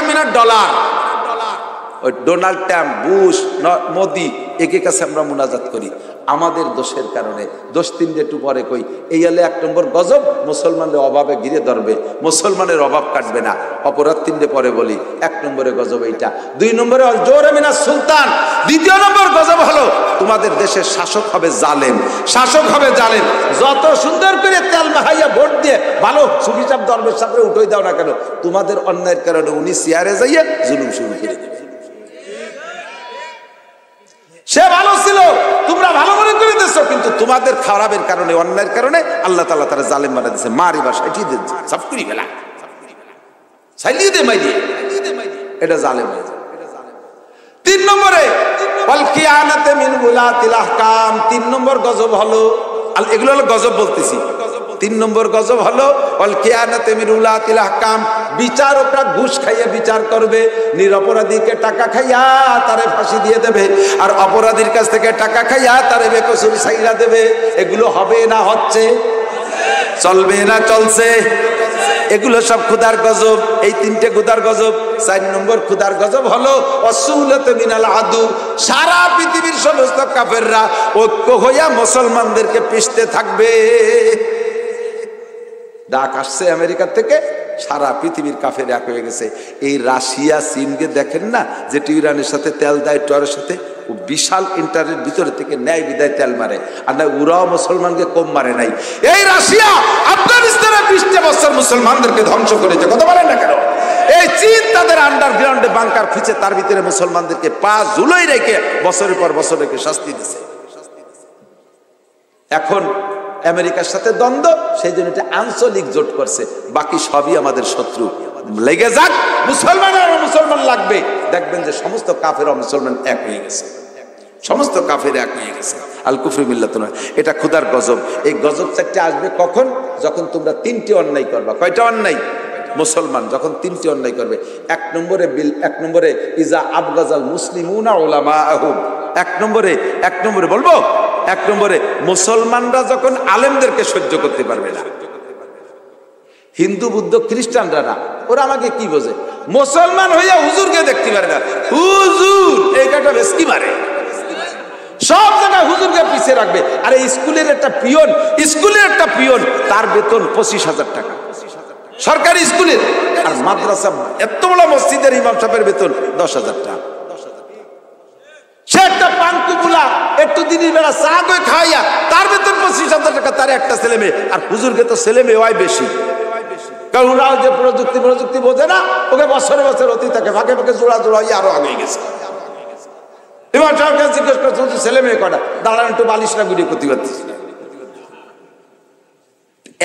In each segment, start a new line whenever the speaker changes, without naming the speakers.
মিনার dollar. ওই Donald Trump, Bush, Modi একে কাছে আমরা মুনাজাত করি আমাদের দোষের কারণে। দোষ তিনটে একটু পরে কই। এই হলে 1 নম্বর গজব, মুসলমানদের অভাবে ঘিরে ধরবে, মুসলমানের অভাব কাটবে না। অপরাধ তিনটে পরে বলি। 1 নম্বরে গজব এইটা। 2 নম্বরে আল জওরে মিনাস সুলতান। 2 নম্বর গজব হলো তোমাদের দেশের শাসক হবে জালেম, শাসক হবে জালেম। যত সুন্দর করে তেল মাহাইয়া ভোট দিয়ে ভালো সুফি সাহেব দরবেশ সাহেবরে উঠোই দাও না কেন, তোমাদের অন্যায়ের কারণে উনি চেয়ারে যাইয়ে জুলুম শুরু করে দেবে। সে ভালো ছিল, তোমরা ভালো মনে করে দিচ্ছো, কিন্তু তোমাদের খারাপের কারণে, অন্যায়ের কারণে আল্লাহ তাআলা তারা জালেম বানিয়ে দিয়েছে। মারিবা সেটি দিচ্ছে, সব করি ফেলা, সাইলিয়ে দে মাইরিয়ে, এটা জালেম হয়ে যায়। 3 নম্বরে ওয়াল কিয়ানাতে মিন উলাতিল আহকাম। 3 নম্বর গজব হলো, এগুলো হলো গজব বলতেছি। 3 নম্বর গজব হলো ওয়াল কিয়ানাতে মিন উলাতিল আহকাম। বিচারকরা ঘুষ খাইয়ে বিচার করবে, নিরপরাধীকে টাকা খাইয়া তারে ফাঁসি দিয়ে দেবে, আর অপরাধীর কাছ থেকে টাকা খাইয়া তারে বেকসুর ছাইরা দেবে। এগুলো হবে না হচ্ছে, চলবে না চলছে। এগুলো সব খুদার গজব। এই 3টে খুদার গজব। 4 নম্বর খুদার গজব হলো অসুলতে মিনাল আদু। সারা পৃথিবীর সমস্ত কাফেররা ঐক্য হইয়া মুসলমানদেরকে পিষতে থাকবে। ডাক আসছে আমেরিকা থেকে, সারা পৃথিবীর কাফের এক হয়ে গেছে। এই রাশিয়া চীনকে দেখেন না, যেটি ইরানের সাথে তেল দেয়, টরের সাথে বিশাল ইন্টারের ভিতরে থেকে ন্যায় বিদায় তেল মারে, আর না ওরাও মুসলমানকে কম মারে নাই। এই রাশিয়া আফগানিস্তানে 20 বছর মুসলমানদেরকে ধ্বংস করেছে, কথা বলেন না কেন? এই চীন তাদের আন্ডারগ্রাউন্ডে বাংকার খুঁজে তার ভিতরে মুসলমানদেরকে পা ঝুলোই রেখে বছরের পর বছর রেখে শাস্তি দিছে। এখন আমেরিকার সাথে দ্বন্দ্ব, সেই জন্য এটা আঞ্চলিক জোট করছে। বাকি সবই আমাদের শত্রু। লেগে যাক, মুসলমান আর মুসলমান লাগবে, দেখবেন যে সমস্ত কাফের ও মুসলমান এক হয়ে গেছে, সমস্ত কাফের এক হয়ে গেছে। আল কুফরি মিল্লাতুন। এটা খুদার গজব। এই গজব 4টে আসবে কখন? যখন তোমরা 3টে অন্যায় করবা। কয়টা অন্যায়? মুসলমান যখন 3টে অন্যায় করবে। 1 নম্বরে ইজা আবগাজাল মুসলিমুনা উলামাআহুম। 1 নম্বরে বলবো, 1 নম্বরে মুসলমানরা যখন আলেমদেরকে সহ্য করতে পারবে না। হিন্দু, বুদ্ধ, খ্রিস্টানরা না, ওরা আমাকে কি বোঝে? মুসলমান হইয়া হুজুরকে দেখতে পারে না। হুজুর এই কাটা বেশ কি মারে, সব জায়গায় হুজুরকে পিছিয়ে রাখবে। আরে স্কুলের একটা পিয়ন, তার বেতন 25,000 টাকা সরকারি স্কুলের, আর মাদ্রাসা এত বড় মসজিদের ইমাম সাহেবের বেতন 10,000 টাকা। সে একটা পানকুপুলা একটু দিনের বেলা চা করে খাইয়া তার বেতন 25,000 টাকা, তার একটা ছেলে মেয়ে। আর হুজুরকে তো ছেলে মেয়ে হয় বেশি, কারণ ওরাও যে প্রযুক্তি বোঝে না, ওকে বছরে বছর অতি থাকে, ফাঁকে ফাঁকে জোড়া হয়ে আরো আগে গেছে। ইমাম সাহেবকে জিজ্ঞেস করছে, ছেলে মেয়ে কটা? দাঁড়ান একটু বালিশ না গুড়িয়ে করতে পারতেছি।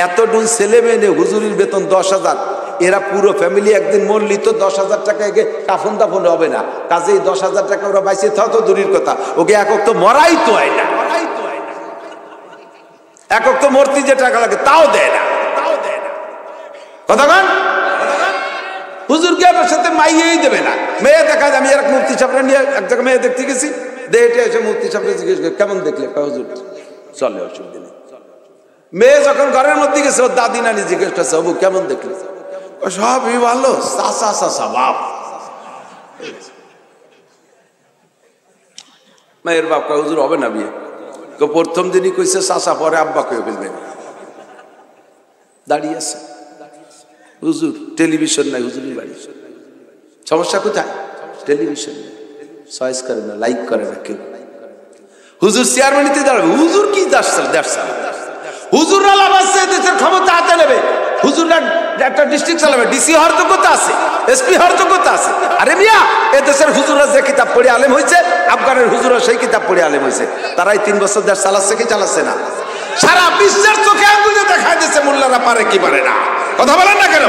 এতটুকু ছেলে মেয়ে নেই, হুজুরির বেতন 10,000। এরা পুরো ফ্যামিলি একদিন মরলি তো 10,000 টাকা একে কাফন দাফন হবে না। কাজেই 10,000 টাকা ওরা বাইসে থাও তো দূরের কথা, ওকে একক তো মরাই তো হয় না, একক তো মূর্তি যে টাকা লাগে তাও দেয় না। কথা কন, হুজুরকে আপনার সাথে মাইয়েই দেবে না। মেয়ে দেখা যায়, আমি এক মুফতি সাহেবরা নিয়ে এক জায়গায় মেয়ে দেখতে গেছি, দেখে এসে মুফতি সাহেবকে জিজ্ঞেস করে কেমন দেখলে? হুজুর চলে, অসুবিধা নেই। মেয়ে যখন ঘরের মধ্যে গেছে, ওর দাদি নানি জিজ্ঞেস করছে, বাবু কেমন দেখলে? সবই ভালো, চাচা বাপ। মেয়ের বাপ কয়, হুজুর হবে না বিয়ে। প্রথম দিনই কইছে চাচা, পরে আব্বা কয়ে ফেলবেন। দাঁড়িয়ে আছে হুজুর, টেলিভিশন নাই হুজুরের বাড়ি। সমস্যা কোথায়? টেলিভিশন নেই, চয়েস করে না, লাইক করে না কেউ। হুজুর চেয়ারম্যানিতে দাঁড়াবে, হুজুর কি দেশ হুজুররা লাভ আছে, দেশের ক্ষমতা হাতে নেবে। হুজুররা একটা ডিস্ট্রিক্ট চালাবে, ডিসি হওয়ার যোগ্যতা আছে, এসপি হওয়ার যোগ্যতা আছে। আরে মিয়া, এ দেশের হুজুররা যে কিতাব পড়ে আলেম হয়েছে, আফগানের হুজুররা সেই কিতাব পড়ে আলেম হয়েছে। তারাই 3 বছর দেশ চালাচ্ছে কি চালাচ্ছে না? সারা বিশ্বের চোখে আঙ্গুলে দেখায় দিচ্ছে মোল্লারা পারে কি পারে না। কথা বলেন না কেন?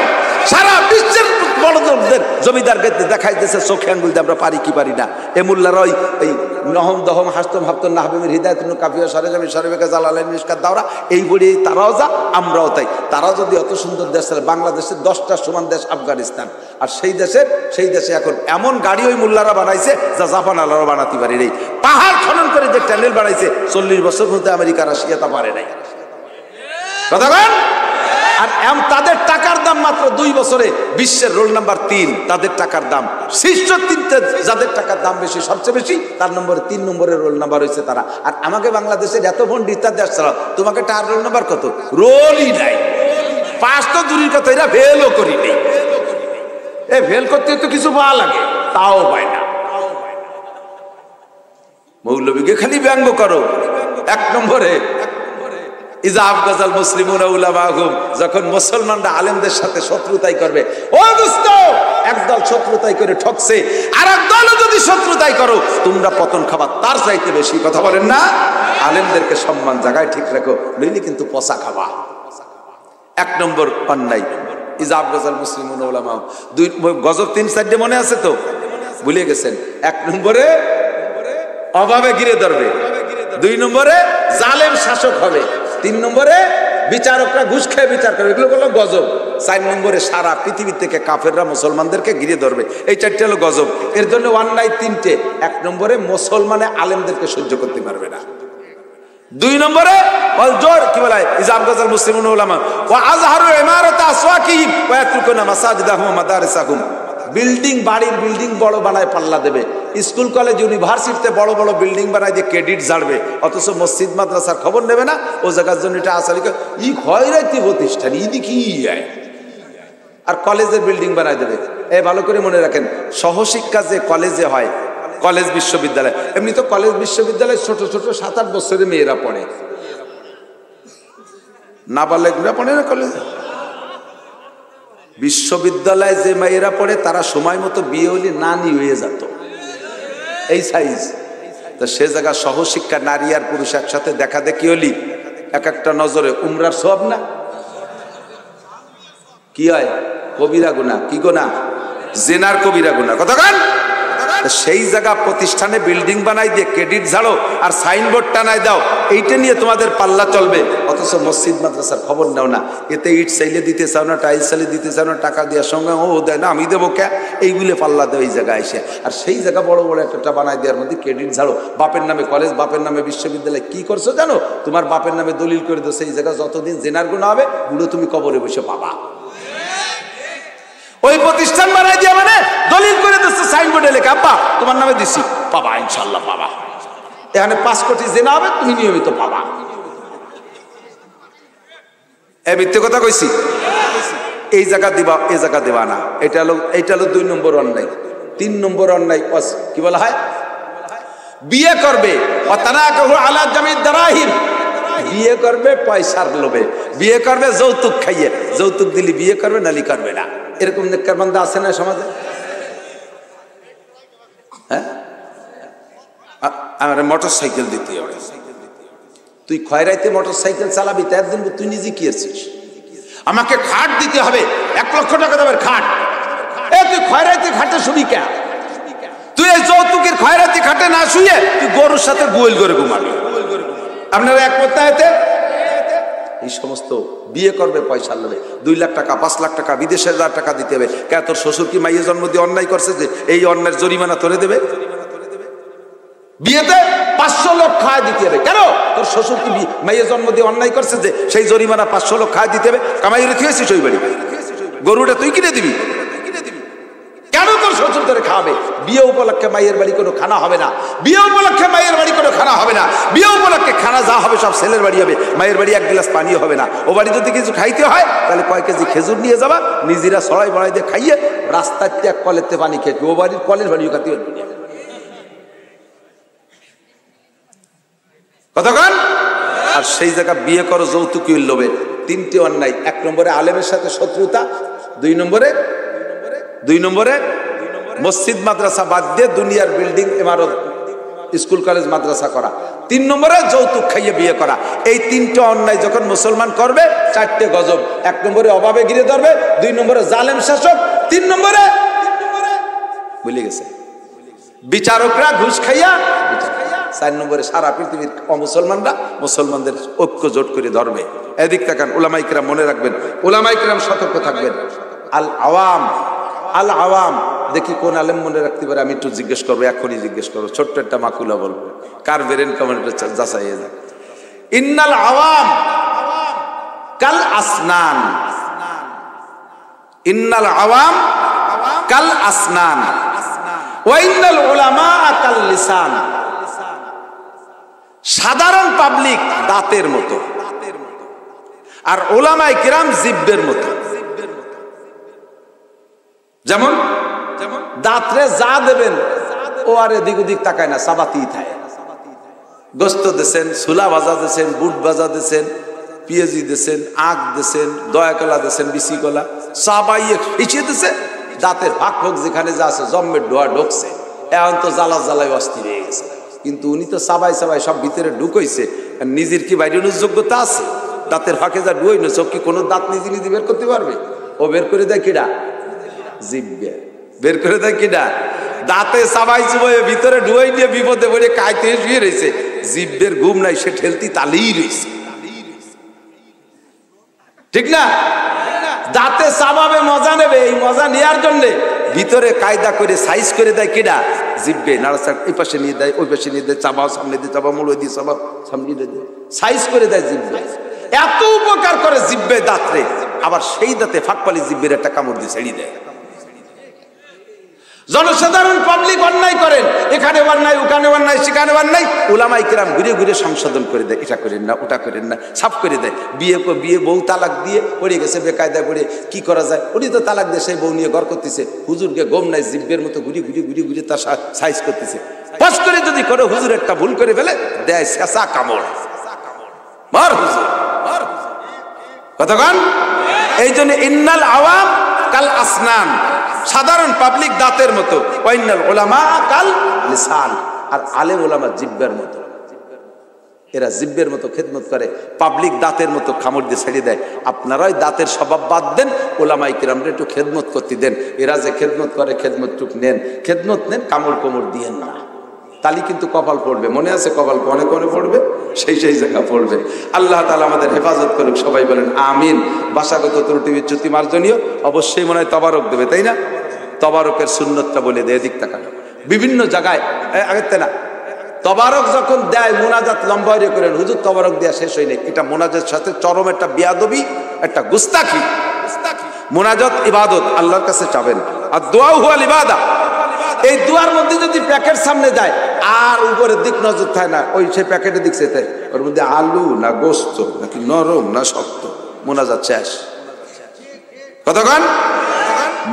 সারা বিশ্বের বড়দের জমিদারকে দেখাই দিচ্ছে চোখে আঙ্গুল দিয়ে আমরা পারি কি পারি না। এ মোল্লারা এই নহম দহম হাস্তম হাফতম নাহবিমের হিদায়াতুন কাফিয়া সরেজামি সরেবেকা জালালাইন মিশকাত দাওরা, এই বলি তারাও যা আমরাও তাই। তারা যদি অত সুন্দর দেশ চালায়, বাংলাদেশের 10টা সমান দেশ আফগানিস্তান, আর সেই দেশে এখন এমন গাড়ি ওই মোল্লারা বানাইছে যা জাপান আলারা বানাতে পারি নেই। পাহাড় খনন করে যে টানেল বানাইছে, 40 বছর মধ্যে আমেরিকা রাশিয়া তা পারে নাই। কথা বলেন, আর তাদের টাকার দাম মাত্র 2 বছরে বিশ্বের রোল নাম্বার 3, তাদের টাকার দাম শীর্ষ 3তে যাদের টাকার দাম বেশি, সবচেয়ে বেশি, তার নম্বরে 3 নম্বরের রোল নাম্বার হয়েছে তারা। আর আমাকে বাংলাদেশের এত পণ্ডিত দেশ ছাড়া তোমাকে টার রোল নাম্বার কত? রোলই নাই। পাস তো দূরের কথা, এরা ফেলও করিনি। এ ফেল করতে তো কিছু পাওয়া লাগে, তাও পায় না। মৌলবীকে খালি ব্যঙ্গ করো। 1 নম্বরে ইজাব গাজাল মুসলিমুনা উলামাহুম, যখন মুসলমানরা আলেমদের সাথে শত্রুতাই করবে, ও দোস্ত, একদল শত্রুতাই করে ঠকছে, আর একদলও যদি শত্রুতাই করো তোমরা পতন খাবার তার চাইতে বেশি। কথা বলেন না? আলেমদেরকে সম্মান জায়গায় ঠিক রাখো, নইলে কিন্তু পচা খাবা। 1 নম্বর অন্যায় ইজাব গাজাল মুসলিমুনা উলামাহুম। 2 গজব 3-4 মনে আছে তো? ভুলে গেছেন। 1 নম্বরে অভাবে ঘিরে ধরবে, 2 নম্বরে জালেম শাসক হবে, 3 নম্বরে বিচারকরা ঘুষ খেয়ে বিচার করবে, এগুলো হলো গজব। 4 নম্বরে সারা পৃথিবী থেকে কাফেররা মুসলমানদেরকে ঘিরে ধরবে। এই 4টে হলো গজব। এর জন্য অন্যায় 3টে। 1 নম্বরে মুসলমানে আলেমদেরকে সহ্য করতে পারবে না। 2 নম্বরে জোর কি বলে ইজাব গাজাল মুসলিমুন উলামা ওয়া আযহারু ইমারাত আসওয়াকিহিম ওয়া ইয়াতরুকুনা মাসাজিদাহুম ওয়া মাদারিসাহুম। বিল্ডিং, বাড়ির বিল্ডিং বড় বানায় পাল্লা দেবে, স্কুল কলেজ ইউনিভার্সিটিতে বড় বড় বিল্ডিং বানায় দিয়ে ক্রেডিট ঝাড়বে, অথচ মসজিদ মাদ্রাসার খবর নেবে না। ও জায়গার জন্য এটা আসালিকে ই খয়রাতি প্রতিষ্ঠান, ইদি কি আর কলেজের বিল্ডিং বানায় দেবে। এ ভালো করে মনে রাখেন, সহশিক্ষা যে কলেজে হয়, কলেজ বিশ্ববিদ্যালয়, এমনি তো কলেজ বিশ্ববিদ্যালয় ছোট ছোট 7-8 বছরের মেয়েরা পড়ে, নাবালেগরা পড়ে না কলেজে। বিশ্ববিদ্যালয়ে যে মেয়েরা পড়ে তারা সময় মতো বিয়ে হলে নানি হয়ে যেত, এই সাইজ। তো সে জায়গা সহশিক্ষা নারী আর পুরুষ একসাথে দেখা দেখি হলি এক একটা নজরে উমরার সব না কি হয়? কবিরা গুনাহ। কি গুনাহ? জেনার কবিরা গুনাহ। কতক্ষণ? সেই জায়গা প্রতিষ্ঠানে বিল্ডিং বানাই দিয়ে ক্রেডিট ঝাড়ো আর সাইনবোর্ড টানাই দাও, এইটা নিয়ে তোমাদের পাল্লা চলবে, অথচ মসজিদ মাদ্রাসার খবর নাও না। এতে ইট চাইলে দিতে চাও না, টাইলস চাইলে দিতে চাও না, টাকা দেওয়ার সঙ্গে ও দেয় না, আমি দেবো কে, এইগুলো পাল্লা দেয় এই জায়গায় এসে। আর সেই জায়গা বড় বড় একটা বানাই দেওয়ার মধ্যে ক্রেডিট ঝাড়ো। বাপের নামে কলেজ, বাপের নামে বিশ্ববিদ্যালয়। কি করছো জানো? তোমার বাপের নামে দলিল করে দো, সেই জায়গা যতদিন জেনার গুনাহ হবে বুড়ো তুমি কবরে বসে পাবা। ওই প্রতিষ্ঠান বানাই দিয়া মানে দলিল করে দিচ্ছে, সাইনবোর্ডে লেখা আব্বা তোমার নামে দিছি, পাবা, ইনশাল্লাহ পাবা। এখানে 5 কোটি জেনা হবে, তুমি নিয়মিত পাবা। এ মিথ্যে কথা কইছি? এই জায়গা দিবা, এই জায়গা দেবা না। এটা হলো 2 নম্বর অন্যায়। 3 নম্বর অন্যায় কি বলা হয়? বিয়ে করবে আলা জামিদ দারাহিম, বিয়ে করবে পয়সার লোভে, বিয়ে করবে যৌতুক খাইয়ে। যৌতুক দিলি বিয়ে করবে, নালি করবে না। এরকম নেককার বান্দা আছে না সমাজে? হ্যাঁ, আমার মোটর সাইকেল দিতে হবে। তুই খয়রাইতে মোটর সাইকেল চালাবি, তার জন্য তুই নিজে কি আছিস? আমাকে খাট দিতে হবে, 1 লক্ষ টাকা দেবে খাট। এ তুই খয়রাইতে খাটে শুবি কে? তুই এই যৌতুকের খয়রাইতে খাটে না শুয়ে তুই গরুর সাথে গোয়েল করে ঘুমাবি। আপনারা একমত না এতে? এই সমস্ত বিয়ে করবে পয়সার লোভে, 2 লাখ টাকা 5 লাখ টাকা বিদেশে 1000 টাকা দিতে হবে। কে তোর শ্বশুর কি মাইয়ের জন্ম দিয়ে অন্যায় করছে যে এই অন্যায়ের জরিমানা তোরে দেবে? বিয়েতে 500 লোক খায় দিতে হবে। কেন? তোর শ্বশুর কি মাইয়ের জন্ম দিয়ে অন্যায় করছে যে সেই জরিমানা 500 লোক খায় দিতে হবে? কামাই রেখে হয়েছিস ওই বাড়ি, গরুটা তুই কিনে দিবি কেন? তোর শ্বশুর ধরে খাওয়াবে। বিয়ে উপলক্ষে মায়ের বাড়ি কোনো খানা হবে না, বিয়ে উপলক্ষে মায়ের বাড়ি কোনো খানা হবে না। বিয়ে উপলক্ষে খানা যা হবে সব ছেলের বাড়ি হবে, মায়ের বাড়ি 1 গ্লাস পানিও হবে না। ও বাড়ি যদি কিছু খাইতে হয় তাহলে কয়েক কেজি খেজুর নিয়ে যাবা, নিজেরা সরাই বড়াই দিয়ে খাইয়ে রাস্তার ত্যাগ কলেতে পানি খেয়ে ও বাড়ির কলের বাড়িও খাতে হবে। কতক্ষণ? আর সেই জায়গা বিয়ে করো যৌতুকের লোভে। 3টে অন্যায়। 1 নম্বরে আলেমের সাথে শত্রুতা, 2 নম্বরে মসজিদ মাদ্রাসা বাদ দিয়ে দুনিয়ার বিল্ডিং ইমারত স্কুল কলেজ মাদ্রাসা করা, 3 নম্বরে যৌতুক খাইয়ে বিয়ে করা। এই 3টে অন্যায় যখন মুসলমান করবে 4টে গজব। 1 নম্বরে অভাবে ঘিরে ধরবে, 2 নম্বরে জালেম শাসক, 3 নম্বরে ভুলে গেছে বিচারকরা ঘুষ খাইয়া, 4 নম্বরে সারা পৃথিবীর অমুসলমানরা মুসলমানদের ঐক্য জোট করে ধরবে। এদিক তাকান, উলামায়ে কিরাম মনে রাখবেন, উলামায়ে কিরাম সতর্ক থাকবেন। আল আওয়াম দেখি কোন আলেম মনে রাখতে পারে, আমি একটু জিজ্ঞেস করবো, এখনই জিজ্ঞেস করবো, ছোট্ট একটা মাকুলা বলবো, কার বেরেন কমেন্টে যাচাই যায়। ইন্নাল আওয়াম কাল আসনান, ইন্নাল আওয়াম কাল আসনান ওয়া ইন্নাল উলামা কাল লিসান। সাধারণ পাবলিক দাঁতের মতো, আর উলামায়ে কিরাম জিহ্বের মতো। যেমন দাঁতরে যা দেবেন ও আর এদিক ওদিক তাকায় না, সাবাতেই থাকে। গোস্ত দেছেন, সুলা ভাজা দেছেন, বুট ভাজা দেছেন, পেঁয়াজি দেছেন, আখ দেছেন, দয়াকলা দেছেন, বিসি কলা সাবাইয়ে পিছিয়ে দিছে। দাঁতের ফাঁক ফোক যেখানে যা আছে জম্মের ডোয়া ঢুকছে, এখন তো জ্বালা জ্বালায় অস্থির হয়ে গেছে। কিন্তু উনি তো সাবাই সাবাই সব ভিতরে ঢুকইছে, নিজের কি বাইরের যোগ্যতা আছে? দাঁতের ফাঁকে যা ডুই না, চোখ কি কোনো দাঁত নিজে নিজে বের করতে পারবে? ও বের করে দেয় কিডা? জিহ্বা বের করে দেয় কিডা? দাঁতে সাবাই চুবাই ভিতরে ডুয়াই নিয়ে বিপদে পড়ে কাইতে শুয়ে রয়েছে। জিহ্বের ঘুম নাই, সে ঠেলতি তালেই রয়েছে, ঠিক না? দাঁতে চাবাবে, মজা নেবে, এই মজা নেওয়ার জন্য ভিতরে কায়দা করে সাইজ করে দেয় কিডা? জিহ্বে। নাড়াচাড়া এই পাশে নিয়ে দেয়, ওই পাশে নিয়ে দেয়, চাবাও সামনে দিয়ে চাবা, মূল দিয়ে চাবাও সামনে দিয়ে দেয়, সাইজ করে দেয় জিহ্বে। এত উপকার করে জিহ্বে দাঁতরে, আবার সেই দাঁতে ফাঁকপালি জিহ্বের একটা কামড় দিয়ে ছেড়ে দেয়। জনসাধারণ পাবলিক অন্যায় করেন, এখানে অন্যায়, ওখানে অন্যায়, সেখানে অন্যায়, উলামায়ে কিরাম ঘুরে ঘুরে সংশোধন করে দেয়। এটা করেন না, ওটা করেন না, সাফ করে দেয়। বিয়ে বউ তালাক দিয়ে পড়ে গেছে বেকায়দা করে, কি করা যায়? উনি তো তালাক দিয়ে সেই বউ নিয়ে ঘর করতেছে, হুজুরকে গম নাই, জিহ্বের মতো ঘুরে ঘুরে ঘুরে ঘুরে তার সাইজ করতেছে। পাস করে যদি করে হুজুর একটা ভুল করে ফেলে, দেয় শেষা কামড়, মার হুজুর, মার কতক্ষণ। এই জন্য ইন্নাল আওয়াম কাল আসনান, সাধারণ পাবলিক দাঁতের মতো, ওয়াইনাল উলামা কাল লিসান, আর আলেম উলামা জিহ্বার মতো। এরা জিহ্বের মতো খেদমত করে, পাবলিক দাঁতের মতো কামড় দিয়ে ছেড়ে দেয়। আপনারাই দাঁতের স্বভাব বাদ দেন, উলামায়ে কিরামরা একটু খেদমত করতে দেন। এরা যে খেদমত করে, খেদমত টুক নেন, খেদমত নেন, কামড় কোমড় দিয়েন না। তালি কিন্তু কপাল পড়বে, মনে আছে? কপাল কোনে কোনে পড়বে, সেই জায়গা পড়বে। আল্লাহ তাআলা আমাদের হেফাজত করুক, সবাই বলেন আমিন। ভাষাগত ত্রুটি বিচ্যুতি মার্জনীয়, অবশ্যই মনে হয় তবারক দেবে, তাই না? তবারকের সুন্নতটা বলে দেয়, এদিক তাকান। বিভিন্ন জায়গায় আগেতে না, তবারক যখন দেয় মোনাজাত লম্বা করেন, হুজুর তবারক দেয়া শেষ হয় নাই। এটা মোনাজাতের সাথে চরম একটা বিয়াদবি, একটা গুস্তাখি। মোনাজাত ইবাদত, আল্লাহর কাছে চাবেন, আর দোয়া হুয়াল ইবাদা। এই দুয়ার মধ্যে যদি প্যাকেট সামনে যায় আর উপরের দিক নজর থাকে না, ওই সেই প্যাকেটের দিক চেয়ে ওর মধ্যে আলু না গোস্ত নাকি নরম না শক্ত, মোনাজাত শেষ। কতক্ষণ?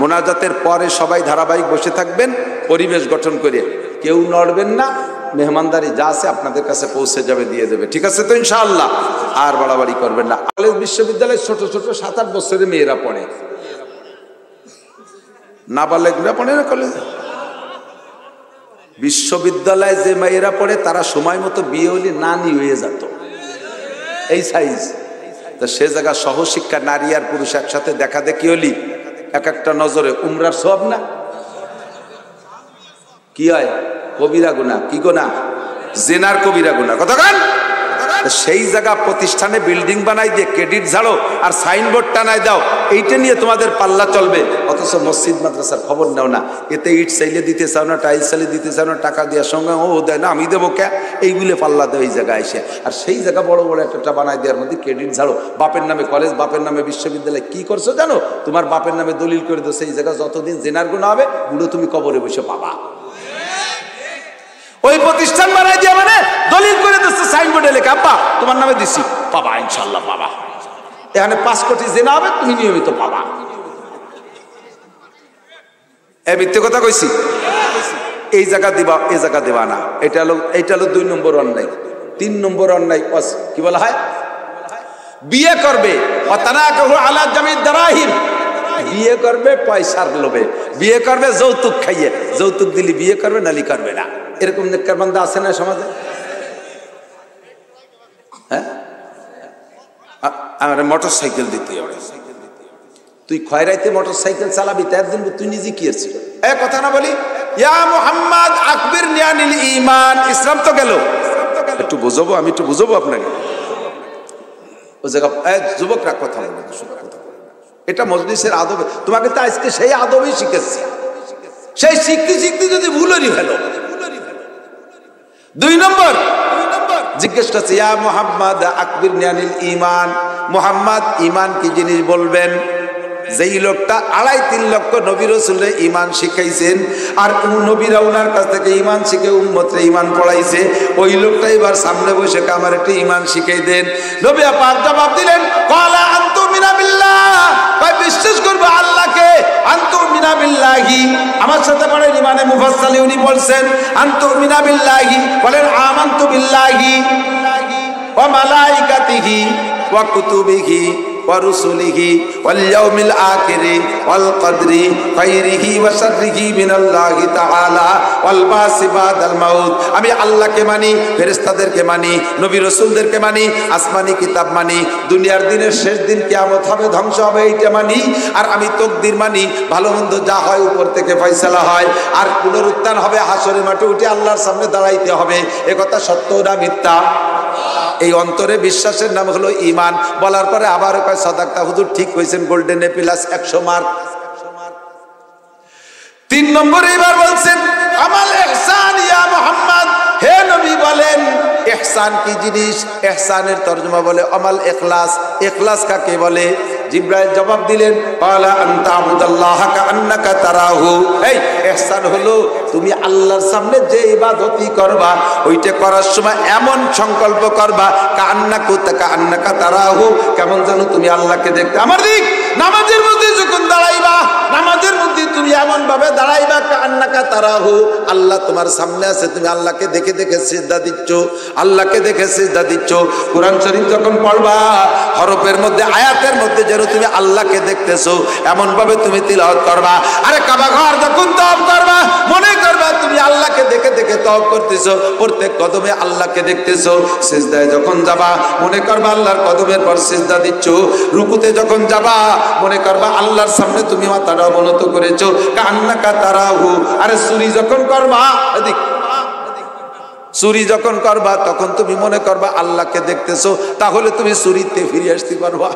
মোনাজাতের পরে সবাই ধারাবাহিক বসে থাকবেন, পরিবেশ গঠন করে, কেউ নড়বেন না। মেহমানদারি যা আছে আপনাদের কাছে পৌঁছে যাবে, দিয়ে দেবে, ঠিক আছে তো ইনশাআল্লাহ? আর বাড়াবাড়ি করবেন না। কলেজ বিশ্ববিদ্যালয়ে ছোট ছোট 7-8 বছরের মেয়েরা পড়ে, নাবালেগরা পড়ে না কলেজে। বিশ্ববিদ্যালয়ে যে মেয়েরা পড়ে তারা সময় মতো বিয়ে হলে নানি হয়ে যেত, এই সাইজ। তো সে জায়গা সহশিক্ষা নারী আর পুরুষ একসাথে দেখা দেখি হলি এক একটা নজরে উমরার সওয়াব না? কি হয়? কবিরা গুনাহ। কি গুনাহ? জিনার কবিরা গুনাহ। কতক্ষণ? সেই জায়গা প্রতিষ্ঠানে বিল্ডিং বানাই দিয়ে ক্রেডিট ঝাড়ো আর সাইনবোর্ড টানাই দাও, এইটা নিয়ে তোমাদের পাল্লা চলবে। অথচ মসজিদ মাদ্রাসার খবর নাও না, এতে ইট চাইলে দিতে চাও না, টাইলস চাইলে দিতে চাও না, টাকা দেওয়ার সঙ্গে ও দেয় না, আমি দেবো কে, এইগুলো পাল্লা দেয় এই জায়গায় এসে। আর সেই জায়গা বড় বড় একটা বানাই দেওয়ার মধ্যে ক্রেডিট ঝাড়ো, বাপের নামে কলেজ, বাপের নামে বিশ্ববিদ্যালয়। কি করছো জানো? তোমার বাপের নামে দলিল করে দিও, সেই জায়গা যতদিন জেনার গুনাহ হবে বুড়ো তুমি কবরে বসে পাবা। ওই প্রতিষ্ঠান বানাই দিয়া মানে দলিল করে দিচ্ছে, সাইনবোর্ডে লেখা আব্বা তোমার নামে দিছি, পাবা ইনশাআল্লাহ পাবা। এখানে 5 কোটি জেনা হবে, তুমি নিয়মিত পাবা। এই মিথ্যে কথা কইছি? এই জায়গা দিবা, এই জায়গা দেবা না। এটা হলো 2 নম্বর অন্যায়। 3 নম্বর অন্যায় কি বলা হয়? বিয়ে করবে, আলা জামিদ দারাহিম, বিয়ে করবে পয়সার লোভে, বিয়ে করবে যৌতুক খাইয়ে। যৌতুক দিলি বিয়ে করবে, নালি করবে না। এরকম নেককার বান্দা আছে না সমাজে? হ্যাঁ, আমার মোটর সাইকেল দিতে হবে, তুই খয়রাইতে মোটর সাইকেল চালাবি, তার দিন তুই নিজে কি আছিস? কথা না বলি, ইয়া মুহাম্মদ আকবির নিয়ানিল ঈমান, ইসলাম তো গেল। একটু বুঝাবো, আমি একটু বুঝাবো আপনাকে। ও জায়গা যুবকরা কথা বলবে, এটা মজলিসের আদব। তোমাকে তো আজকে সেই আদবই শিখেছি, সেই শিখতে শিখতে যদি ভুলই ফেলো। 2 নম্বর জিজ্ঞেস করছে, ইয়া মুহাম্মদ আকবির নিয়ানিল ঈমান, মুহাম্মদ ঈমান কি জিনিস বলবেন? যেই লোকটা 2.5-3 লক্ষ নবী রাসূলের ঈমান শিখাইছেন আর নবীরা ওনার কাছ থেকে ঈমান শিখে উম্মতরে ঈমান পড়াইছে, ওই লোকটা এবার সামনে বসে আমার একটু ঈমান শিখাই দেন। নবী পাক জবাব দিলেন, ক্বালা আনতুমিনা বিল্লাহ, কয় বিশ্বাস করবে আল্লাহকে। আনতুমিনা বিল্লাহি, আমার সাথে পড়ে ঈমানে মুফাসসালি উনি বলছেন আনতুমিনা বিল্লাহি, বলেন আমানতু বিল্লাহি ওয়া মালাইকাতিহি ওয়া কুতুবিহি ওয়া রুসুলিহি ওয়াল ইয়াউমিল আখিরি ওয়াল কদরি খাইরিহি ওয়া শাররিহি মিনাল্লাহি তাআলা ওয়াল বাসি বাদাল মাউত। আমি আল্লাহকে মানি, ফেরেশতাদেরকে মানি, নবী রাসূলদেরকে মানি, আসমানি কিতাব মানি, দুনিয়ার দিনের শেষ দিন কিয়ামত হবে, ধ্বংস হবে, এইটা মানি। আর আমি তাকদীর মানি, ভালো মন্দ যা হয় উপর থেকে ফয়সালা হয়। আর পুনরুত্থান হবে, হাসরের মাঠে উঠে আল্লাহর সামনে দাঁড়াইতে হবে। এ কথা সত্য না মিথ্যা? এই অন্তরে বিশ্বাসের নাম হলো ঈমান। বলার পরে আবার কয় সাদাকা, হুজুর ঠিক কইছেন, গোল্ডেন এ প্লাস 100 মার্ক। 3 নম্বরে এবার বলছেন আমাল ইহসান ইয়া মুহাম্মদ, হে নবী বলেন ইহসান কি জিনিস? ইহসানের তরজমা বলে আমাল ইখলাস। ইখলাস কাকে বলে? জিবরাইল জবাব দিলেন ক্বালা আনতা আবুদাল্লাহা কাআন্নাকা তারাহু। এই ইহসান হলো তুমি আল্লাহর সামনে যে ইবাদতই করবা ওইটা করার সময় এমন সংকল্প করবা কাআন্নাকা তারাহু, কেমন জানো তুমি আল্লাহকে দেখতে। আমার দিক নামাজের মধ্যে যখন দাঁড়াইবা, নামাজের মধ্যে তুমি এমন ভাবে দাঁড়াইবা কাআন্নাকা তারাহু, আল্লাহ তোমার সামনে আছে, তুমি আল্লাহকে দেখে দেখে সিজদা দিচ্ছ, আল্লাহকে দেখে সিজদা দিচ্ছ। কোরআন শরীফ যখন পড়বা হরফের মধ্যে আয়াতের মধ্যে যেন তুমি আল্লাহকে দেখতেছো এমন ভাবে তুমি তিলাওয়াত করবা। আরে কাবা ঘর যখন তওয়াফ করবা মনে করবা তুমি আল্লাহকে দেখে দেখে তওয়াফ করতেছো, প্রত্যেক কদমে আল্লাহকে দেখতেছো। সিজদায় যখন যাবা মনে করবা আল্লাহর কদমের পর সিজদা দিচ্ছ। রুকুতে যখন যাবা মনে করবা আল্লাহর সামনে তুমি মাথাটা অবনত করেছো, কান্নাকা তারাহু। আরে চুরি যখন করবা, এদিক চুরি যখন করবা তখন তুমি মনে করবা আল্লাহকে দেখতেছো, তাহলে তুমি চুরিতে ফিরে আসতে পারবা।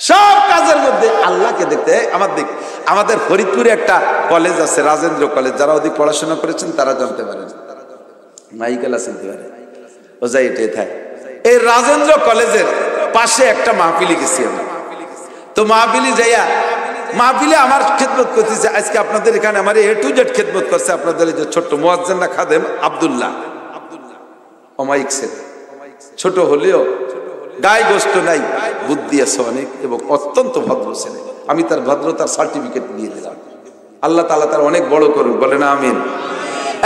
সব কাজের মধ্যে আল্লাহকে দেখতে। আমাদের ফরিদপুরে একটা কলেজ আছে, রাজেন্দ্র কলেজ, যারা ওদিক পড়াশোনা করেছেন তারা জানতে পারেন, মাইকেলা চিনতে পারে, ও যাই এটাই থাকে। এই রাজেন্দ্র কলেজের পাশে একটা মাহফিলে গেছি আমি। তো মাহফিলে যাইয়া, মাহফিলে আমার খেদমত করতেছে আজকে আপনাদের এখানে আমার A to Z খেদমত করছে আপনাদের যে ছোট্ট মুয়াজ্জিন খাদেম আব্দুল্লাহ অমাইক ছেলে, ছোট হলেও গায়ে গোস্ত নাই, বুদ্ধি আছে অনেক এবং অত্যন্ত ভদ্র ছেলে। আমি তার ভদ্রতার সার্টিফিকেট দিয়ে দিলাম। আল্লাহ তাআলা তার অনেক বড় করুক, বলে না আমিন।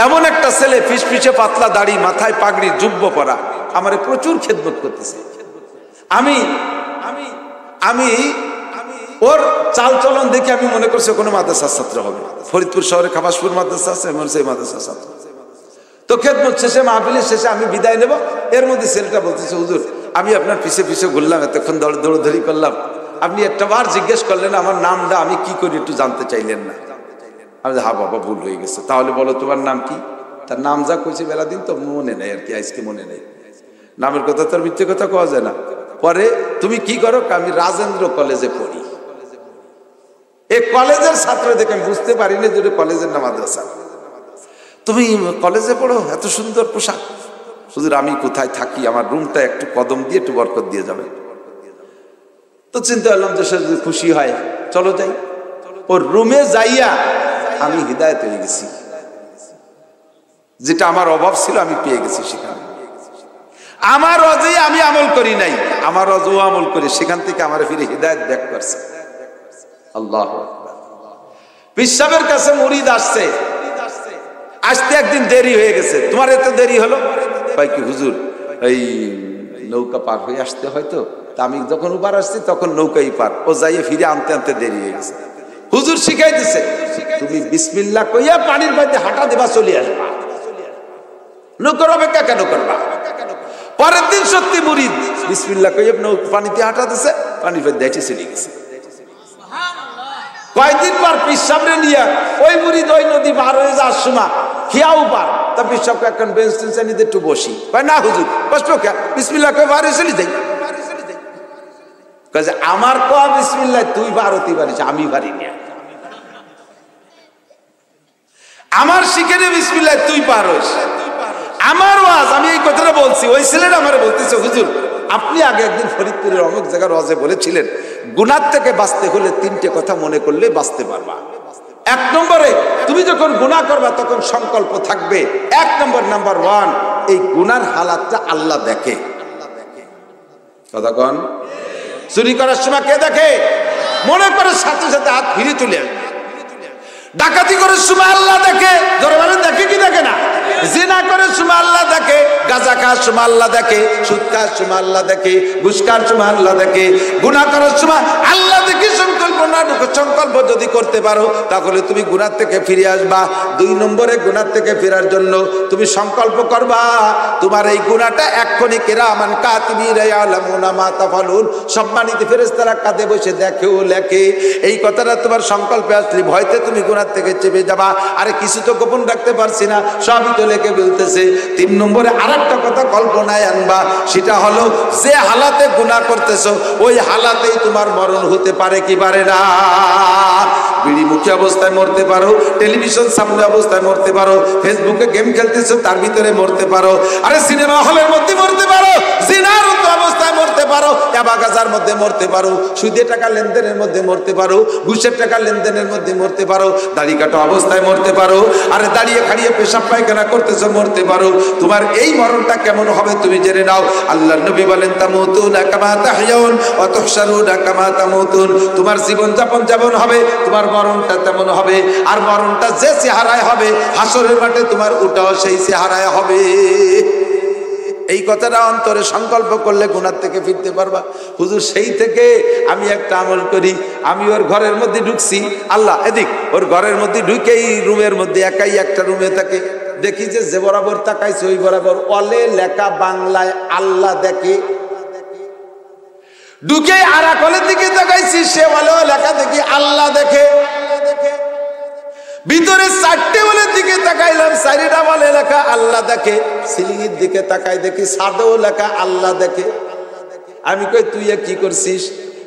এমন একটা ছেলে, ফিসফিসে পাতলা দাড়ি, মাথায় পাগড়ি, জুব্ব পরা, আমারে প্রচুর খেদমত করতেছে। আমি ওর চাল চলন দেখে আমি মনে করছি কোনো মাদ্রাসার ছাত্র হবে। ফরিদপুর শহরে খাবাসপুর মাদ্রাসা আছে, এমন সেই মাদ্রাসার ছাত্র। তো খেদমত শেষে, মাহফিলের শেষে আমি বিদায় নেব, এর মধ্যে ছেলেটা বলতেছে হুজুর আমি আপনার পিছে পিছে ঘুরলাম, এতক্ষণ দৌড়ধরি করলাম, আপনি একটা বার জিজ্ঞেস করলেন আমার নামটা, আমি কি করি একটু জানতে চাইলেন না। আমি হা বাবা ভুল হয়ে গেছে, তাহলে বলো তোমার নাম কি? তার নাম যা কইছে বেলা দিন তো মনে নেই আর কি, আজকে মনে নেই। নামের কথা তো আর মিথ্যে কথা কোয়া যায় না। পরে তুমি কি করো? আমি রাজেন্দ্র কলেজে পড়ি। এই কলেজের ছাত্র দেখে আমি বুঝতে পারিনি যে কলেজের নাম মাদ্রাসা। তুমি কলেজে পড়ো, এত সুন্দর পোশাক। হুজুর আমি কোথায় থাকি, আমার রুমটা একটু কদম দিয়ে একটু বরকত দিয়ে যাবে। তো চিন্তা করলাম যে সে যদি খুশি হয় চলো যাই। ওর রুমে যাইয়া আমি হিদায়াত হয়ে গেছি, যেটা আমার অভাব ছিল আমি পেয়ে গেছি সেখানে। আমার অজেই আমি আমল করি নাই, আমার অজও আমল করি, সেখান থেকে আমার ফিরে হিদায়াত ব্যাক করছে। আল্লাহু আকবার। পিসাবের কাছে মুরিদ আসছে, আসতে একদিন দেরি হয়ে গেছে। তোমার এত দেরি হলো? কয় কি হুজুর এই নৌকা পার হয়ে আসতে হয়তো, তা আমি যখন উপার আসছি তখন নৌকাই পার, ও যাইয়ে ফিরে আনতে আনতে দেরি হয়ে গেছে। হুজুর শিখাই দিছে তুমি বিসমিল্লাহ কইয়া পানির মধ্যে হাঁটা দেবা, চলে আসবা, নৌকার অপেক্ষা কেন করবা? পরের দিন সত্যি মুরিদ বিসমিল্লাহ কইয়া পানিতে হাঁটা দিছে, পানির মধ্যে হেঁটে চলে গেছে। কয়েকদিন পর পিসাবরে নিয়ে ওই মুরিদ ওই নদী পার হয়ে যাওয়ার সময় খেয়াও পার, তা পিসাবকে এখন বেঞ্চ টেঞ্চে নিতে একটু বসি। কয় না হুজুর কষ্ট কে, বিসমিল্লাহ কয়ে পার হয়ে চলে যাই। কয়ে আমার কয়া বিসমিল্লাহ তুই পার হতে পারিস, আমি পারি না। আমার শিখে বিসমিল্লাহ তুই পার হইস, আমার ওয়াজ। আমি এই কথাটা বলছি, ওই ছেলেটা আমার বলতেছে হুজুর আপনি আগে একদিন ফরিদপুরের অমুক জায়গার ওয়াজে বলেছিলেন গুনাহ থেকে বাঁচতে হলে 3টে কথা মনে করলে বাঁচতে পারবা। 1 নম্বরে তুমি যখন গুনাহ করবা তখন সংকল্প থাকবে 1 নম্বর নাম্বার 1 এই গুনার হালাতটা আল্লাহ দেখে। কথা কোন? চুরি করার সময় কে দেখে? মনে করে সাথে সাথে হাত ফিরে চলে আসবে। ডাকাতি করার সময় আল্লাহ দেখে, জোরে বলেন দেখে কি দেখে না? জিনা করার সময় আল্লাহ দেখে, গাঁজা খাওয়ার সময় আল্লাহ দেখে, সুদ খাওয়ার সময় আল্লাহ দেখে, ঘুষ খাওয়ার সময় আল্লাহ দেখে, গুনাহ করার সময় আল্লাহ দেখে। সংকল্প যদি করতে পারো তাহলে তুমি গুনাহ থেকে ফিরে আসবা। 2 নম্বরে গুনাহ থেকে ফেরার জন্য তুমি সংকল্প করবা তোমার এই গুনাহটা এক্ষুনি কিরামান কাতিবিনা ইয়ালামুনা মা তাফালুন, সম্মানিত ফেরেশতারা কাঁধে বসে দেখে ও লেখে। এই কথাটা তোমার সংকল্পে আসলে ভয়তে তুমি গুনাহ থেকে চেপে যাবা, আরে কিছু তো গোপন রাখতে পারছি না, সবই তো লেখে বলতেছে। 3 নম্বরে আরেকটা কথা কল্পনায় আনবা, সেটা হলো যে হালাতে গুনাহ করতেছো ওই হালাতেই তোমার মরণ হতে পারে কি পারে না। বিড়িমুখী অবস্থায় মরতে পারো, টেলিভিশন সামনে অবস্থায় মরতে পারো, ফেসবুকে গেম খেলতেছো তার ভিতরে মরতে পারো, আরে সিনেমা হলের মধ্যে মরতে পারো, জিনার অবস্থায় মরতে পারো, এবাগাজার মধ্যে মরতে পারো, সুদে টাকা লেনদেনের মধ্যে মরতে পারো, ঘুষের টাকা লেনদেনের মধ্যে মরতে পারো, দাড়ি কাটা অবস্থায় মরতে পারো, আরে দাঁড়িয়ে খাড়িয়ে পেশাব পায়খানা করতেছো মরতে পারো। তোমার এই মরণটা কেমন হবে তুমি জেনে নাও। আল্লাহর নবী বলেন তামুতুনা কামা তাহইয়াউন ওয়া তুহশারুনা কামা তামুতুন, তোমার জীবন যাপন যেমন হবে তোমার মরণটা তেমন হবে। আর মরণটা যে চেহারায় হবে হাসরের মাঠে তোমার ওটাও সেই চেহারায় হবে। এই কথাটা অন্তরে সংকল্প করলে গুনাহ থেকে ফিরতে পারবা। হুজুর সেই থেকে আমি একটা আমল করি, আমি ওর ঘরের মধ্যে ঢুকছি, আল্লাহ এদিক, ওর ঘরের মধ্যে ঢুকেই রুমের মধ্যে একাই একটা রুমে থাকে, দেখি যে বরাবর তাকাইছে ওই বরাবর ওয়ালে লেখা বাংলায় আল্লাহ দেখে। ঢুকে আর এক ওয়ালের দিকে তাকাইছি, সে ওয়ালেও লেখা দেখি আল্লাহ দেখে। ভিতরে 4টে ওয়ালের দিকে তাকাইলাম, 4টা ওয়ালে লেখা আল্লাহ দেখে। সিলিংয়ের দিকে তাকাই দেখি ছাদেও লেখা আল্লাহ দেখে। আমি কই তুই কি করছিস?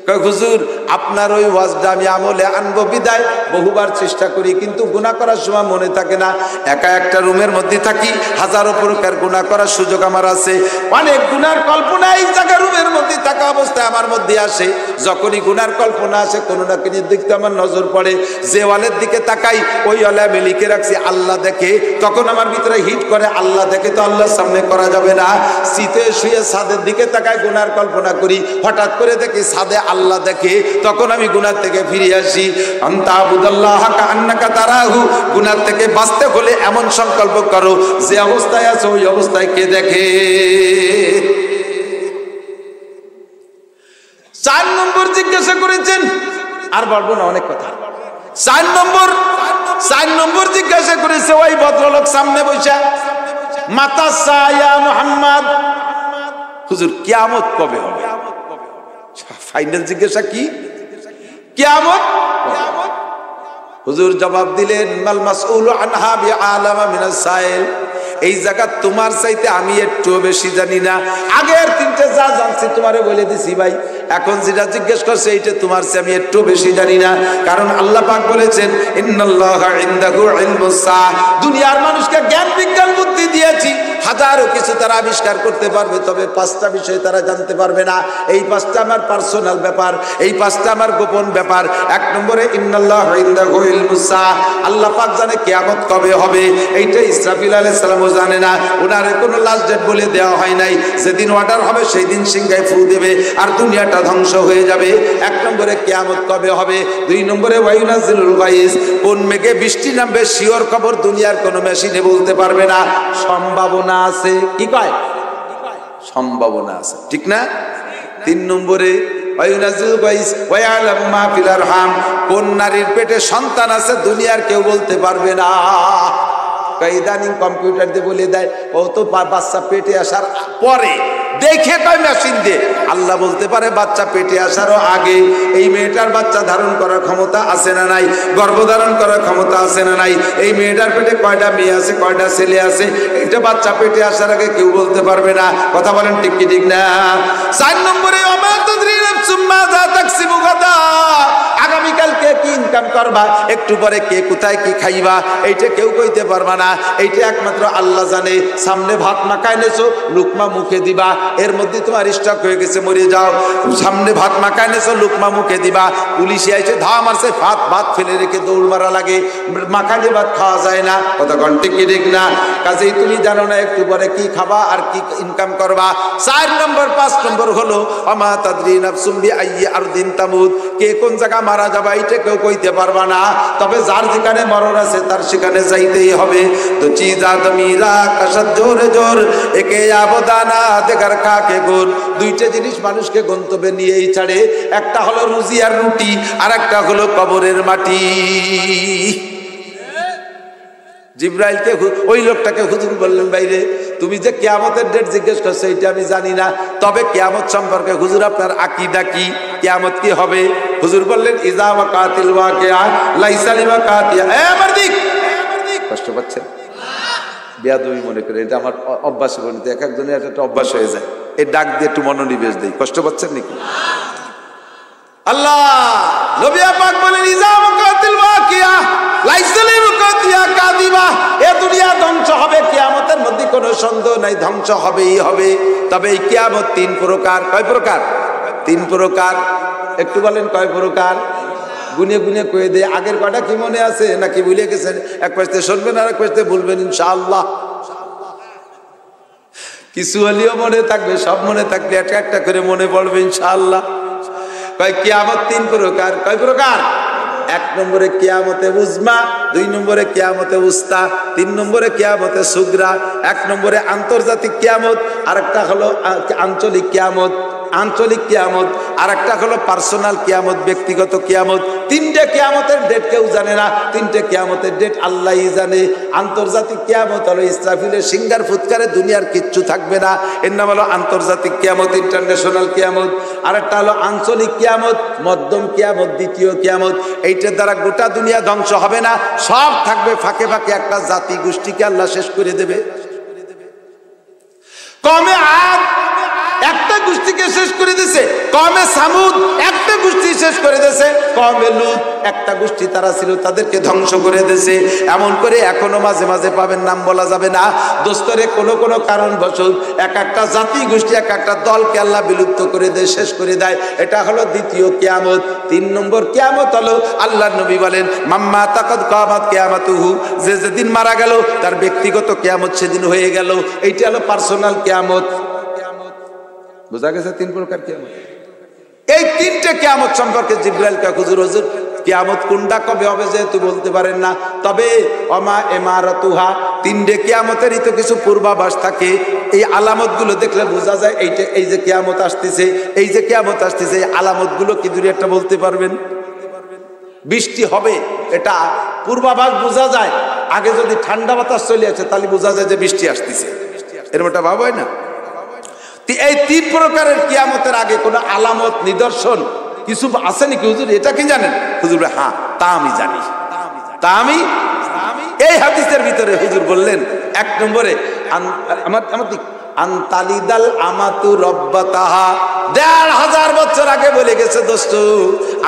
কই হুজুর আপনার ওই ওয়াজটা আমি আমলে আনবো বিদায় বহুবার চেষ্টা করি, কিন্তু গুনাহ করার সময় মনে থাকে না। একা একটা রুমের মধ্যে থাকি, হাজারো প্রকার গুনাহ করার সুযোগ আমার আছে, অনেক গুনার কল্পনা এই জায়গা রুমের মধ্যে থাকা অবস্থায় আমার মধ্যে আসে। যখনই গুনার কল্পনা আসে কোনো না কোনো দিকে আমার নজর পড়ে, যে ওয়ালের দিকে তাকাই ওই ওয়ালে আমি লিখে রাখছি আল্লাহ দেখে। তখন আমার ভিতরে হিট করে আল্লাহ দেখে তো আল্লাহর সামনে করা যাবে না। শীতে শুয়ে ছাদের দিকে তাকাই গুনার কল্পনা করি, হঠাৎ করে দেখি ছাদে আল্লাহ দেখে, তখন আমি গুনাহ থেকে ফিরে আসি। আনতাবুদাল্লাহা কাআন্নাকা তারাহু, গুনাহ থেকে বাঁচতে হলে এমন সংকল্প করো যে অবস্থায় আছো ওই অবস্থায় কে দেখে। 4 নম্বর জিজ্ঞাসা করেছেন, আর বলবো না অনেক কথা। 4 নম্বর জিজ্ঞাসা করেছে ওই ভদ্রলোক সামনে বসে, মাতা সায়া মুহাম্মদ, হুজুর কিয়ামত কবে হবে? ফাইনাল জিজ্ঞাসা কি? কিয়ামত। হুজুর জবাব দিলেন মাল মাসউলু আনহা বিআলামা মিনাস সাইল, এই জায়গা তোমার চাইতে আমি একটু বেশি জানি না। আগের 3টে যা জানছি তোমারে বলে দিছি ভাই, এখন যেটা জিজ্ঞেস করছে এইটা তোমার চেয়ে আমি একটু বেশি জানি না। কারণ আল্লাহ পাক বলেছেন ইন্নাল্লাহা ইনদাহু ইলমুস সাআহ, দুনিয়ার মানুষকে জ্ঞান বিজ্ঞান বুদ্ধি দিয়েছি, হাজারো কিছু তারা আবিষ্কার করতে পারবে, তবে 5টা বিষয় তারা জানতে পারবে না। এই 5টা আমার পার্সোনাল ব্যাপার, এই 5টা আমার গোপন ব্যাপার। 1 নম্বরে ইন্নাল্লাহা ইনদাহু ইলমুস সাআহ, আল্লাহ পাক জানে কিয়ামত কবে হবে, এইটা ইসরাফিল আলাইহিস সালামও জানে না, ওনারে কোনো লাস্ট ডেট বলে দেওয়া হয় নাই। যেদিন অর্ডার হবে সেই দিন সিংহায় ফু দেবে আর দুনিয়াটা ধ্বংস হয়ে যাবে। 1 নম্বরে কিয়ামত কবে হবে। 2 নম্বরে ওয়াইনাজিলুল গাইস, কোন মেঘে বৃষ্টি নামবে শিওর খবর দুনিয়ার কোনো মেশিনে বলতে পারবে না, সম্ভাবনা আছে। কি কয়? সম্ভাবনা আছে, ঠিক না? 3 নম্বরে ওয়াইনাজিলুল গাইস ওয়ায়ালামু মা ফিল আরহাম, কোন নারীর পেটে সন্তান আছে দুনিয়ার কেউ বলতে পারবে না। ইদানিং কম্পিউটার দিয়ে বলে দেয়, ও তো বাচ্চা পেটে আসার পরে দেখে কয় মেশিন দিয়ে। আল্লাহ বলতে পারে বাচ্চা পেটে আসারও আগে এই মেয়েটার বাচ্চা ধারণ করার ক্ষমতা আছে না নাই, গর্ভধারণ করার ক্ষমতা আছে না নাই, এই মেয়েটার পেটে কয়টা মেয়ে আছে কয়টা ছেলে আছে, এটা বাচ্চা পেটে আসার আগে কেউ বলতে পারবে না। কথা বলেন ঠিক কি ঠিক না? 4 নম্বরে নাফসুম মাযা তাকসিবু গাদা, আগামীকালকে কি ইনকাম করবা, একটু পরে কে কোথায় কি খাইবা, এইটা কেউ কইতে পারবা না, এইটা একমাত্র আল্লাহ জানে। সামনে ভাত মাখায় নেছো, লুকমা মুখে দিবা, এর মধ্যে তোমার স্টক হয়ে গেছে, মরে যাও। সামনে ভাত মাখায় নেছো, লুকমা মুখে দিবা, পুলিশে এসে ধা মারছে, ভাত ফেলে রেখে দৌড় মারা লাগে, মাখানে ভাত খাওয়া যায় না, কথা ঘন্টে কি ঠিক না? কাজেই তুমি জানো না একটু পরে কি খাবা আর কি ইনকাম করবা। 4 নম্বর 5 নম্বর হলো আমা তাদরি নাফসুম বিআইয়ি আরদিন তামুত, কে কোন জায়গা মারা যাবে এটা কেউ কইতে পারবা না, তবে যার যেখানে মরণ আছে তার সেখানে যাইতেই হবে। তো চিজা দমিরা কাসাদ জোরে জোর একে আবদানা দেখার খাকে গুণ, দুইটা জিনিস মানুষকে গন্তব্যে নিয়েই ছাড়ে, একটা হলো রুজি আর রুটি, আর একটা হলো কবরের মাটি। জিব্রাইলকে ওই লোকটাকে হুজুর বললেন, বাইরে তুমি যে কিয়ামতের ডেট জিজ্ঞেস করছো এটা আমি জানি না, তবে কিয়ামত সম্পর্কে হুজুর আপনার আকীদা কি, কিয়ামত কি হবে? হুজুর বললেন ইজা ওয়াকাতিল ওয়াকিআ লাইসা লিওয়াকাতিহা। আমার দিক কষ্ট পাচ্ছেন? বেয়াদবি মনে করে, এটা আমার অভ্যাস বলতে, এক একজনের একটা অভ্যাস হয়ে যায়, এই ডাক দিয়ে একটু মনোনিবেশ দেই। কষ্ট পাচ্ছেন নাকি? আল্লাহ নবী পাক বলেন ইজা ওয়াকাতিল ওয়াকিআ লাইসা লিওয়াকাতিহা কাযিবা, এ দুনিয়া ধ্বংস হবে, কিয়ামতের মধ্যে কোনো সন্দেহ নাই, ধ্বংস হবেই হবে। তবে এই কিয়ামত 3 প্রকার। কয় প্রকার? 3 প্রকার। একটু বলেন কয় প্রকার? গুনে গুনে কয়ে দেয়। আগের কয়টা কি মনে আছে নাকি ভুলে গেছেন? এক পাশে শুনবেন আর এক পাশে বলবেন ইনশাআল্লাহ। কিছু হলেও মনে থাকবে, সব মনে থাকলে একটা একটা করে মনে পড়বে ইনশাআল্লাহ। কয় কিয়ামত 3 প্রকার। কয় প্রকার? 1 নম্বরে কিয়ামতে উজমা, 2 নম্বরে কিয়ামতে উস্তা, 3 নম্বরে কিয়ামতে সুগরা। 1 নম্বরে আন্তর্জাতিক কিয়ামত, আরেকটা হলো আঞ্চলিক কিয়ামত, আঞ্চলিক কিয়ামত, আর একটা হলো পার্সোনাল কিয়ামত, ব্যক্তিগত কিয়ামত। 3টে কিয়ামতের ডেট কেউ জানে না, 3টে কিয়ামতের ডেট আল্লাহই জানে। আন্তর্জাতিক কিয়ামত হলো ইসরাফিলের সিঙ্গার ফুৎকারে দুনিয়ার কিচ্ছু থাকবে না, এর নাম হলো আন্তর্জাতিক কিয়ামত, ইন্টারন্যাশনাল কিয়ামত। আর একটা হলো আঞ্চলিক কিয়ামত, মধ্যম কিয়ামত, দ্বিতীয় কিয়ামত। এইটার দ্বারা গোটা দুনিয়া ধ্বংস হবে না, সব থাকবে ফাঁকে ফাঁকে, একটা জাতি গোষ্ঠীকে আল্লাহ শেষ করে দেবে। কমে আদ একটা গোষ্ঠীকে শেষ করে দিয়েছে, কমে সামুদ একটা গোষ্ঠী শেষ করে দিয়েছে, কমে লুত একটা গোষ্ঠী তারা ছিল তাদেরকে ধ্বংস করে দিয়েছে। এমন করে এখনো মাঝে মাঝে পাবেন, নাম বলা যাবে না, দোস্তরে কোনো কারণবশত এক একটা জাতি গোষ্ঠী এক একটা দলকে আল্লাহ বিলুপ্ত করে দেয়, শেষ করে দেয়। এটা হলো দ্বিতীয় কিয়ামত। 3 নম্বর কিয়ামত হলো আল্লাহর নবী বলেন মাম্মা তাকাদ কিয়ামত কিয়ামাতুহু, যে যেদিন মারা গেল তার ব্যক্তিগত কিয়ামত সেদিন হয়ে গেল। এইটা হলো পার্সোনাল কিয়ামত। বুঝা গেছে 3 প্রকার কিয়ামত। এই 3টে কিয়ামত সম্পর্কে জিবরাইলকে হুজুর কিয়ামত কোনটা কবে হবে যেহেতু বলতে পারেন না, তবে অমা ইমারাতুহা 3টে কিয়ামতেরই তো কিছু পূর্বাভাস থাকে। এই আলামতগুলো দেখলে বোঝা যায় এইটা, এই যে কিয়ামত আসতেছে, এই যে কিয়ামত আসতেছে, এই আলামতগুলো কি দূরে একটা বলতে পারবেন? বৃষ্টি হবে, এটা পূর্বাভাস বোঝা যায়। আগে যদি ঠান্ডা বাতাস চলে আসে তাহলে বোঝা যায় যে বৃষ্টি আসতেছে, এরকম একটা ভাব হয় না? এই 3 প্রকারের কিয়ামতের আগে কোনো আলামত নিদর্শন কিছু আছে নাকি হুজুর? এটা কি জানেন? হুজুর হ্যাঁ তা আমি জানি, তা আমি এই হাদিসের ভিতরে হুজুর বললেন 1 নম্বরে আমার আনতালিদাল আমাতু রব্বাতাহা, 1500 বছর আগে বলে গেছে দোস্ত।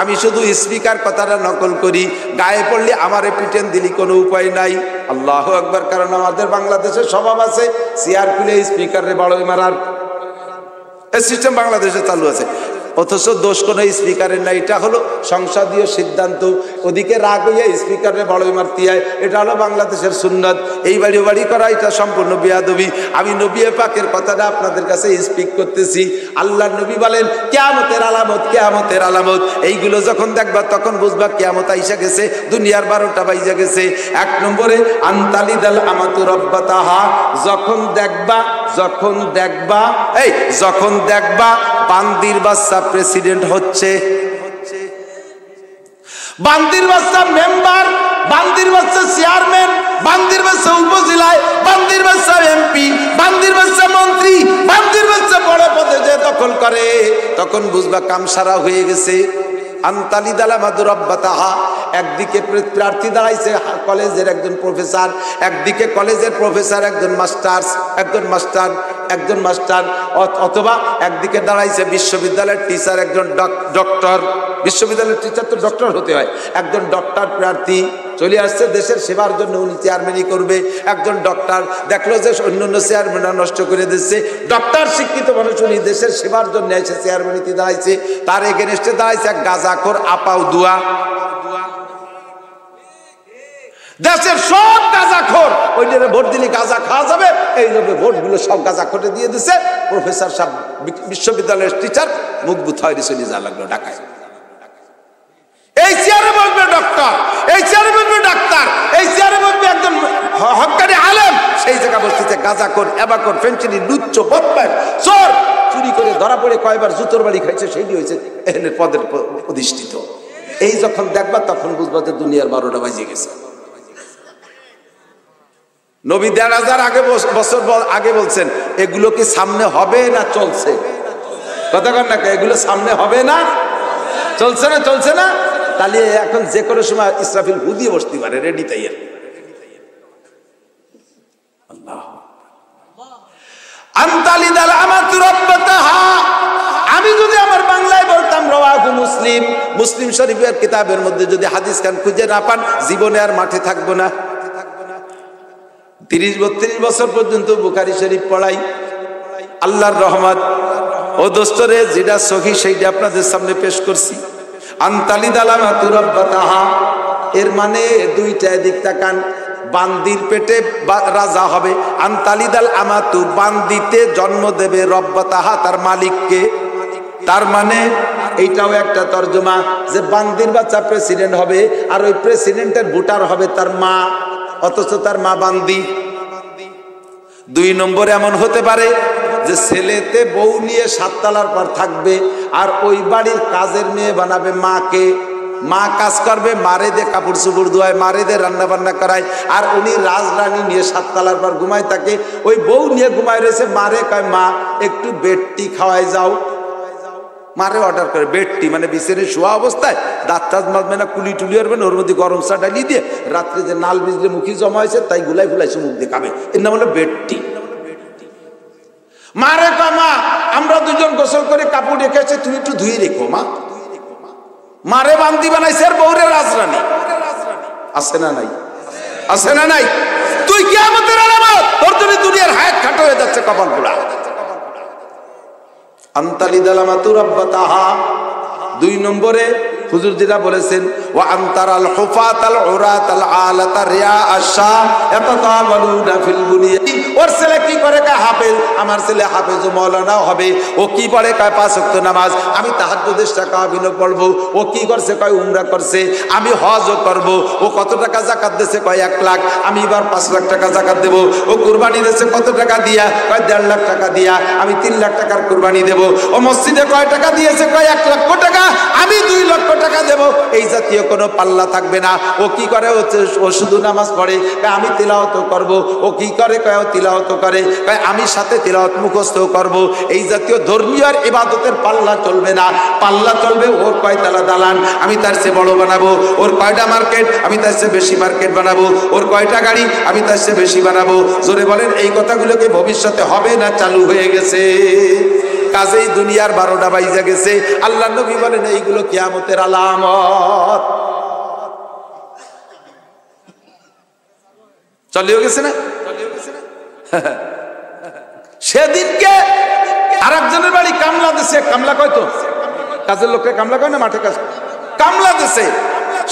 আমি শুধু স্পিকার কথাটা নকল করি, গায়ে পড়লে আমারে পিটেন দিলি কোনো উপায় নাই। আল্লাহু আকবার। কারণ আমাদের বাংলাদেশের স্বভাব আছে চেয়ার খুলে স্পিকারে বড়ই মারার, এই সিস্টেম বাংলাদেশে চালু আছে, অথচ দোষ কোনো স্পিকারের নাই। এটা হলো সংসদীয় সিদ্ধান্ত, ওদিকে রাগ হইয়া স্পিকারে বড়ই মারতে হয়, এটা হলো বাংলাদেশের সুন্নাত। এই বাড়ি বাড়ি করা এটা সম্পূর্ণ বেয়াদবি। আমি নবী পাকের কথাটা আপনাদের কাছে স্পিক করতেছি। আল্লাহর নবী বলেন কিয়ামতের আলামত, কিয়ামতের আলামত, এইগুলো যখন দেখবা তখন বুঝবা কিয়ামত আইসা গেছে, দুনিয়ার 12টা বাজে গেছে। 1 নম্বরে আনতালিদাল আমাতু রব্বাতাহা, যখন দেখবা বান্দির বাচ্চা প্রেসিডেন্ট হচ্ছে, বান্দির বাচ্চা মেম্বার, বান্দির বাচ্চা চেয়ারম্যান, বান্দির বাচ্চা উপজেলায়, বান্দির বাচ্চা এমপি, বান্দির বাচ্চা মন্ত্রী, বান্দির বাচ্চা বড় পদে যে দখল করে, তখন বুঝবা কাম সারা হয়ে গেছে। আনতালিদালা মাদুরাব্বাতাহা, একদিকে প্রার্থী দাঁড়াইছে কলেজের একজন প্রফেসর, একদিকে কলেজের প্রফেসর একজন মাস্টার, একজন মাস্টার, অথবা একদিকে দাঁড়াইছে বিশ্ববিদ্যালয়ের টিচার, একজন ডক্টর। বিশ্ববিদ্যালয়ের টিচার তো ডক্টর হতে হয়। একজন ডক্টর প্রার্থী চলে আসছে দেশের সেবার জন্য, উনি চেয়ারম্যানই করবে। একজন ডক্টর দেখলো যে অন্যান্য চেয়ারম্যানরা নষ্ট করে দিচ্ছে, ডক্টর শিক্ষিত মানুষ, উনি দেশের সেবার জন্য এসে চেয়ারম্যানিতে দাঁড়াইছে। তার এগেনস্টে দাঁড়াইছে এক গাঁজাখোর আপাও দুয়া। দেশের সব গাঁজাখোর, ওই জন্য ভোট দিলে গাঁজা খাওয়া যাবে, এই জন্য ভোটগুলো সব গাঁজাখোরে দিয়ে দিছে। প্রফেসর সাহেব বিশ্ববিদ্যালয়ের টিচার মুখ বুথ হয়ে চলে যা লাগলো ঢাকায়। এই চেয়ারে বসবে ডক্টর, এই চেয়ারে বসবে ডাক্তার, এই চেয়ারে বসবে একজন হক্কানি আলেম, সেই জায়গা বসতেছে গাঁজাখোর, এবাখোর, ফেন্সিডিল, লুচ্চ, বদমাশ, চোর। চুরি করে ধরা পড়ে কয়বার জুতোর বাড়ি খাইছে, সেইটি হয়েছে এখানে পদের অধিষ্ঠিত। এই যখন দেখবা তখন বুঝবা যে দুনিয়ার 12টা বাজে গেছে। নবী 1500 বছর আগে বলছেন, এগুলো কি সামনে হবে না চলছে? কথা কন না, এগুলো সামনে হবে না চলছে না? চলছে না। তাহলে এখন যে কোনো সময় ইসরাফিল হুদিয়ে বসতে পারে, রেডি তাই। আমি যদি আমার বাংলায় বলতাম রাওয়াহু মুসলিম, মুসলিম শরীফের কিতাবের মধ্যে যদি হাদিস খান খুঁজে না পান, জীবনে আর মাঠে থাকবো না। 30-32 বছর পর্যন্ত বুখারী শরীফ পড়াই। আল্লাহর রহমত ও দোস্তরে, যেটা সহি সেইটা আপনাদের সামনে পেশ করছি। আনতালিদাল আমাতু রাব্বাতাহা, এর মানে দুইটা দিক তাকান। বান্দির পেটে রাজা হবে। আনতালিদাল আমাতু, বান্দিতে জন্ম দেবে রব্বাতাহা, তার মালিককে। তার মানে এইটাও একটা তর্জমা যে বান্দির বাচ্চা প্রেসিডেন্ট হবে, আর ওই প্রেসিডেন্টের ভোটার হবে তার মা, অথচ তার মা বান্দি। 2 নম্বর এমন হতে পারে যে ছেলেতে বউ নিয়ে 7 তলার পর থাকবে, আর ওই বাড়ির কাজের মেয়ে বানাবে মাকে। মা কাজ করবে, মারে দে কাপড় চুপড় ধোয়ায়, মারে দে রান্না বান্না করায়, আর উনি রাজরানী নিয়ে 7 তলার পর ঘুমায় থাকে। ওই বউ নিয়ে ঘুমায় রয়েছে, মারে কয় মা একটু বেডটি খাওয়াই যাও। মারে অর্ডার করে বেডটি, মানে বিছানে শোয়া অবস্থায় দাঁত টাত মাজবে না, কুলি টুলি করবেন, ওর মধ্যে গরম চা ডালি দিয়ে রাত্রে যে নাল বিজলে মুখি জমা হয়েছে তাই গুলাই ফুলাইছে মুখ দিয়ে খাবে, এর নাম হলো বেডটি। মারে কয় মা আমরা দুজন গোসল করে কাপড় রেখেছি, তুমি একটু ধুয়ে রেখো মা। মারে বান্দি বানাইছে আর বউরে রাজরানী। আছে না নাই? আছে না নাই? তুই কিয়ামতের আলামত, তোর জন্য দুনিয়ার হায়াত খাটো হয়ে যাচ্ছে কপাল পোড়া। আনতালিদাল আমাতু রাব্বাতাহা। 2 নম্বরে হুজুর যেটা বলেছেন, ওয়া আনতারাল হুফাতাল উরাতাল আলাতা রিয়া আশা ইয়াতাতাওয়ালুনা ফিল বুনিয়ান। ওর ছেলে কি করে? কা হাফেজ। আমার ছেলে হাফেজ ও মাওলানাও হবে। ও কি পড়ে? কয় 5 ওয়াক্ত নামাজ। আমি তাহাজ্জুদের টাকা বিনিয়োগ করব। ও কি করছে? কয় উমরা করছে। আমি হজও করব। ও কত টাকা যাকাত দিয়েছে? কয় 1 লাখ। আমি এবার 5 লাখ টাকা যাকাত দেব। ও কুরবানি দিয়েছে কত টাকা দিয়া? কয় 1.5 লাখ টাকা দিয়া। আমি 3 লাখ টাকার কুরবানি দেব। ও মসজিদে কয় টাকা দিয়েছে? কয় 1 লক্ষ টাকা। আমি 2 লক্ষ টাকা দেব। এই জাতীয় কোনো পাল্লা থাকবে না। ও কি করে? ও শুধু নামাজ পড়ে। আমি তিলাওয়াত করব। ও কি করে? কয় তিলাওয়াত করে। কয় আমি সাথে তিলাওয়াত মুখস্থ করব। এই জাতীয় ধর্মীয় আর ইবাদতের পাল্লা চলবে না। পাল্লা চলবে ওর কয়তলা দালান, আমি তার চেয়ে বড় বানাবো। ওর কয়টা মার্কেট, আমি তার চেয়ে বেশি মার্কেট বানাবো। ওর কয়টা গাড়ি, আমি তার চেয়ে বেশি বানাবো। জোরে বলেন, এই কথাগুলোকে ভবিষ্যতে হবে না চালু হয়ে গেছে? কাজেই দুনিয়ার 12টা বাইজা গেছে। আল্লাহ নবী বলেন এইগুলো কিয়ামতের আলামত। চলেও গেছে না? সেদিনকে আরেকজনের বাড়ি কামলা দেশে, কামলা কয় তো কাজের লোককে কামলা কয় না, মাঠে কাজ কামলা দেশে।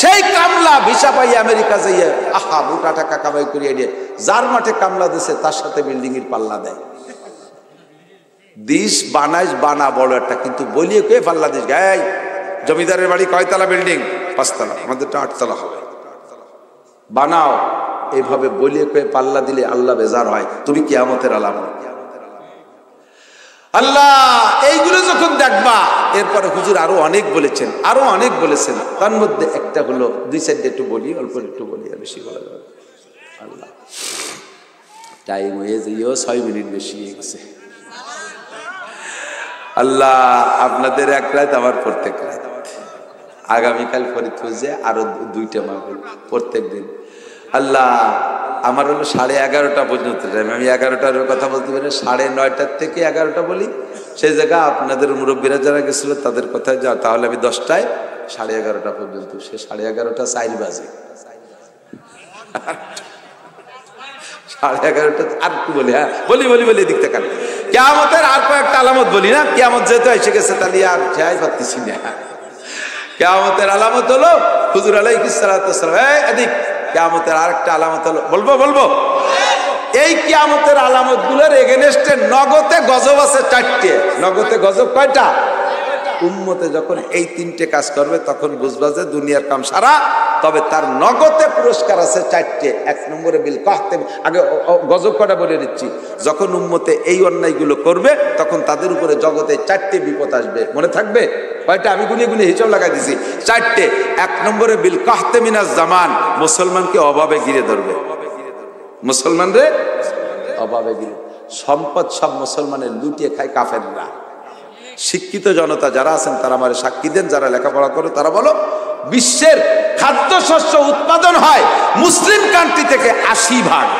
সেই কামলা ভিসা পাই আমেরিকা যাইয়া আহা মোটা টাকা কামাই করিয়ে দিয়ে যার মাঠে কামলা দেশে তার সাথে বিল্ডিং এর পাল্লা দেয়। দিস বানাইস বানা বড় একটা, কিন্তু বলিয়ে কে পাল্লা দিস গাই। জমিদারের বাড়ি কয়তলা বিল্ডিং? 5 তলা, আমাদেরটা 8 তলা হবে। বানাও এইভাবে বলিয়ে কে পাল্লা দিলে আল্লাহ বেজার হয়। তুমি কিয়ামতের আলামত। আল্লাহ এইগুলো যখন দেখবা, এরপরে হুজুর আরো অনেক বলেছেন, আরো অনেক বলেছেন। তার মধ্যে একটা হলো 2-4টা একটু বলি, অল্প একটু বলি, আর বেশি বলা যাবে। আল্লাহ টাইম হয়ে যাইও 6 মিনিট বেশি হয়ে গেছে। আল্লাহ আপনাদের 1 রাত, আমার প্রত্যেক রাত। আগামীকাল ফরিদপুরে আরো 2টা মাহফিল প্রত্যেক দিন। আল্লাহ আমার হলো 11:30 পর্যন্ত টাইম। আমি 11টার কথা বলতে পারি, 9:30 থেকে 11টা বলি। সেই জায়গা আপনাদের মুরব্বীরা যারা গেছিল তাদের কথায় যা, তাহলে আমি 10টায় 11:30 পর্যন্ত, সে 11:30 4 বাজে 11:30 আর একটু বলি, হ্যাঁ বলি এদিক থেকে। কিয়ামতের আর কয়েকটা আলামত বলি না, কিয়ামত যেহেতু এসে গেছে তাহলে আর যাই পারতেছি না। কিয়ামতের আলামত হলো হুজুর আলাইহিস সালাতু ওয়াস সালাম, এদিক কিয়ামতের আরেকটা আলামত হলো, বলবো এই কিয়ামতের আলামত গুলোর এগেনস্টে নগদে গজব আছে 4টে। নগদে গজব কয়টা? উম্মতে যখন এই 3টে কাজ করবে তখন বুঝবা যে দুনিয়ার কাম সারা। তবে তার নগদে পুরস্কার আছে 4টে। 1 নম্বরে বিল কাহতে, আগে গজব কটা বলে দিচ্ছি। যখন উম্মতে এই অন্যায়গুলো করবে তখন তাদের উপরে জগতে 4টে বিপদ আসবে। মনে থাকবে কয়টা? আমি গুনে হিসাব লাগাই দিছি 4টে। 1 নম্বরে বিল কাহতে মিনাজ জামান, মুসলমানকে অভাবে ঘিরে ধরবে। মুসলমানরে অভাবে ঘিরে, সম্পদ সব মুসলমানের লুটিয়ে খায় কাফেররা। শিক্ষিত জনতা যারা আছেন তারা আমার সাক্ষী দেন, যারা লেখাপড়া করে তারা বলো, বিশ্বের খাদ্যশস্য উৎপাদন হয় মুসলিম কান্ট্রি থেকে 80%।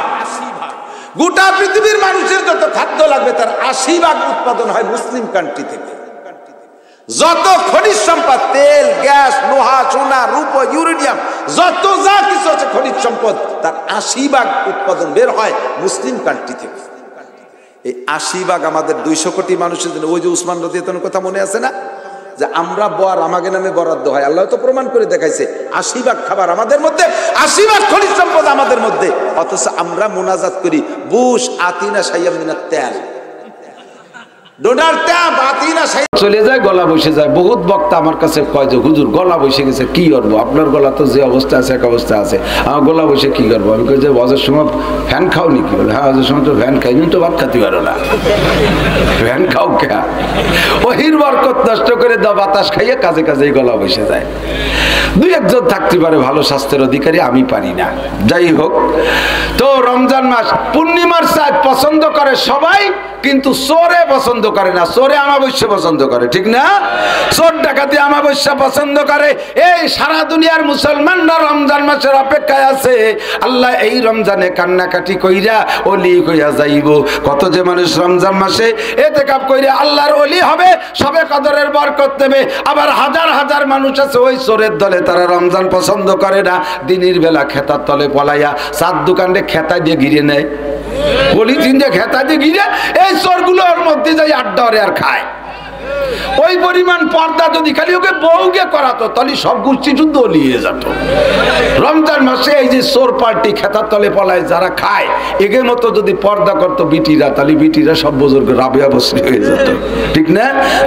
গোটা পৃথিবীর মানুষের যত খাদ্য লাগবে তার 80% উৎপাদন হয় মুসলিম কান্ট্রি থেকে। যত খনিজ সম্পদ, তেল, গ্যাস, লোহা, সোনা, রূপা, ইউরেনিয়াম, যত যা কিছু আছে খনিজ সম্পদ, তার 80% উৎপাদন বের হয় মুসলিম কান্ট্রি থেকে। এই 80% আমাদের 200 কোটি মানুষের জন্য। ওই যে উসমান রাদিয়াল্লাহু কথা মনে আছে না, যে আমরা আমাকে নামে বরাদ্দ হয়, আল্লাহ তো প্রমাণ করে দেখাইছে। 80% খাবার আমাদের মধ্যে, 80% খনিজ সম্পদ আমাদের মধ্যে, অথচ আমরা মুনাজাত করি বুশ আতিনা সাইয়াম মিনাত তেল, ডোনার ট্যাব আতিনা সাই, চলে যায় গলা বসে যায়। বহুত বক্তা আমার কাছে কয় যে হুজুর গলা বসে গেছে, কি করবো? আপনার গলা তো যে অবস্থা আছে এক অবস্থা আছে, আমার গলা বসে কি করবো? আমি কই যে হজের সময় ফ্যান খাও নি? কি বলে, হ্যাঁ হজের সময় তো ফ্যান খাই, তো ভাত খাতে পারো না, ফ্যান খাও কে? ওহির বরকত নষ্ট করে দাও, বাতাস খাইয়ে কাজে কাজেই গলা বসে যায়। 2-1 জন থাকতে পারে ভালো স্বাস্থ্যের অধিকারী, আমি পারি না। যাই হোক, তো রমজান মাস পূর্ণিমার চাঁদ পছন্দ করে সবাই, কিন্তু চোরে পছন্দ করে না। চোরে আমাবস্যা পছন্দ করে, ঠিক না? চোর ডাকাতি আমাবস্যা পছন্দ করে। এই সারা দুনিয়ার মুসলমানরা রমজান মাসের অপেক্ষায় আছে, আল্লাহ এই রমজানে কান্নাকাটি কইরা ওলি কইয়া যাইব। কত যে মানুষ রমজান মাসে ইতিকাফ কইরা আল্লাহর ওলি হবে, সবে কদরের বরকত নেবে। আবার হাজার হাজার মানুষ আছে ওই চোরের দলে, তারা রমজান পছন্দ করে না। দিনের বেলা খেতার তলে পলাইয়া চার দোকানে খেতা দিয়ে ঘিরে নেয়, পলিথিন দিয়ে খেতা দিয়ে ঘিরে এই চোরগুলোর মধ্যে যাই আড্ডা আর খায়। ওই পরিমাণ পর্দা যদি খালি ওকে বউকে করাতো তাহলে সব গোষ্ঠী যুদ্ধ লিয়ে যেত। রমজান মাসে এই যে চোর পার্টি খেতার তলে পলায় যারা খায়, এগের মতো যদি পর্দা করতো বিটিরা, তাহলে বিটিরা সব বুজুর্গ রাবিয়া বসরি হয়ে যেত, ঠিক না?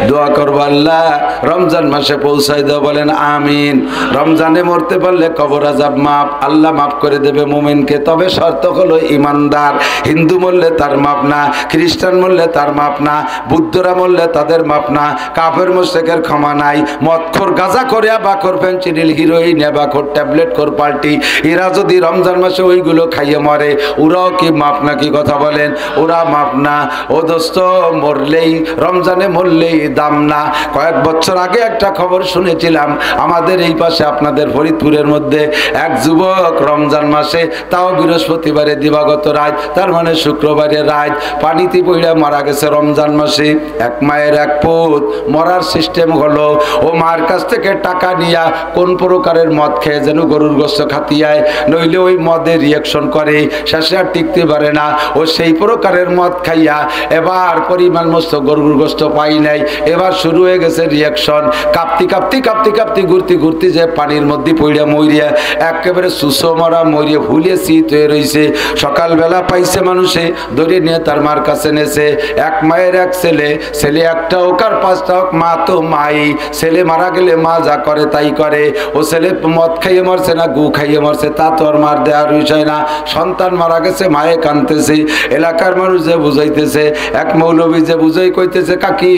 দোয়া করবো আল্লাহ রমজান মাসে পৌঁছাই দাও, বলেন আমিন। রমজানে মরতে পারলে কবর আযাব মাফ, আল্লাহ মাফ করে দেবে মুমিনকে। তবে শর্ত হলো ইমানদার। হিন্দু মরলে তার মাপ না, খ্রিস্টান মরলে তার মাপ না, বুদ্ধরা মরলে তাদের মাপ না, কাফের মুশরিকের ক্ষমা নাই। মদখোর, গাঁজা করে, বাখর, ফেনচিডিল, হিরোইন, বাখর, ট্যাবলেট খোর পাল্টি, এরা যদি রমজান মাসে ওইগুলো খাইয়ে মরে, ওরাও কি মাপ না? কি কথা বলেন? ওরা মাপ না। ও দোস্ত, মরলেই রমজানে মরলেই দাম না। কয়েক বছর আগে একটা খবর শুনেছিলাম, আমাদের এই পাশে আপনাদের ফরিদপুরের মধ্যে এক যুবক রমজান মাসে, তাও বৃহস্পতিবারে দিবাগত রাত, তার মানে শুক্রবারের রাত, পানিতে পড়ে মারা গেছে রমজান মাসে। এক মায়ের এক পুত, মরার সিস্টেম হলো ও মার কাছ থেকে টাকা নিয়া কোন প্রকারের মদ খেয়ে যেন গরুর গোশত খাতিয়ায়, নইলে ওই মদে রিয়াকশন করে, শেষে আর টিকতে পারে না। ও সেই প্রকারের মদ খাইয়া এবার পরিমাণ মতো গরুর গোশত পাই নাই, এবার শুরু হয়ে গেছে রিয়াকশন। কাঁপতি কাঁপতি কাঁপতি কাঁপতি ঘুরতে ঘুরতে যে পানির মধ্যে পড়িয়া মরিয়া একেবারে সুসো মরা মরিয়া ভুলিয়ে শীত হয়ে রয়েছে। সকালবেলা পাইছে মানুষে, ধরে নিয়ে তার মার কাছে নেছে। এক মায়ের এক ছেলে, ছেলে একটা হোক আর 5টা হোক, মা তো মাই। ছেলে মারা গেলে মা যা করে তাই করে। ও ছেলে মদ খাইয়ে মরছে না গু খাইয়ে মরছে তা তো আর মার দেওয়ার বিষয় না। সন্তান মারা গেছে, মায়ে কাঁদতেছে, এলাকার মানুষ যে বুঝাইতেছে, এক মৌলবী যে বুঝাই কইতেছে, কাকি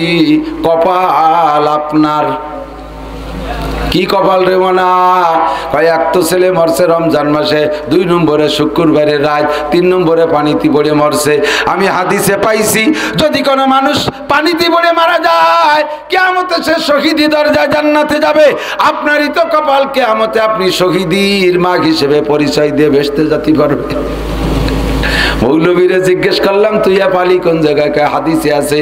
কপাল আপনার,
কি কপাল রে মনা, কয় এক তো ছেলে মরছে রমজান মাসে, 2 নম্বরে শুক্রবারের রাত, 3 নম্বরে পানিতে পড়ে মরছে। আমি হাদিসে পাইছি যদি কোনো মানুষ পানিতে পড়ে মারা যায় কিয়ামতে সে শহীদি দরজায় জান্নাতে যাবে। আপনারই তো কপাল, কিয়ামতে আপনি শহীদের মাগ হিসেবে পরিচয় দিয়ে ভেসতে যেতে পারবে। মৌলবীরে জিজ্ঞেস করলাম তুই পালি কোন জায়গায়? হাদিসে আছে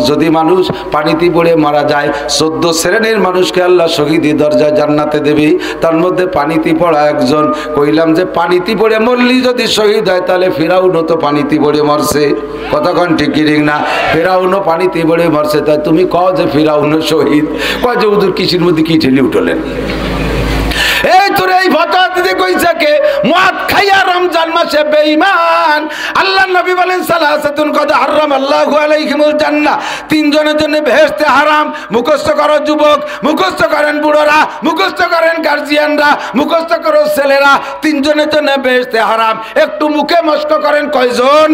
যদি মানুষ পানিতে পড়ে মারা যায় 14 শ্রেণীর মানুষকে আল্লাহ শহীদি দরজা জান্নাতে দেবে, তার মধ্যে পানিতে পড়া একজন। কইলাম যে পানিতে পড়ে মরলি যদি শহীদ হয় তাহলে ফিরাউনও তো পানিতে পড়ে মরছে, কতক্ষণ ঠিক ঠিক না? ফিরাউনও পানিতে পড়ে মরছে, তাই তুমি কও যে ফিরাউনও শহীদ? কয় যে হুজুর কিসের মধ্যে কি ঠেলি উঠলেন? এই তোর এই ফতোয়া দিতে কইছে কে? মদ খাইয়া রমজান মাসে বেঈমান। আল্লাহ নবী বলেন সালাসাতুন কদ হারামাল্লাহু আলাইহিমুল জান্নাহ, 3 জনের জন্য বেহেশতে হারাম। মুখস্থ করো যুবক, মুখস্থ করেন বুড়োরা, মুখস্থ করেন গার্জিয়ানরা, মুখস্থ করো ছেলেরা, 3 জনের জন্য বেহেশতে হারাম। একটু মুখে মস্ক করেন কয়জন?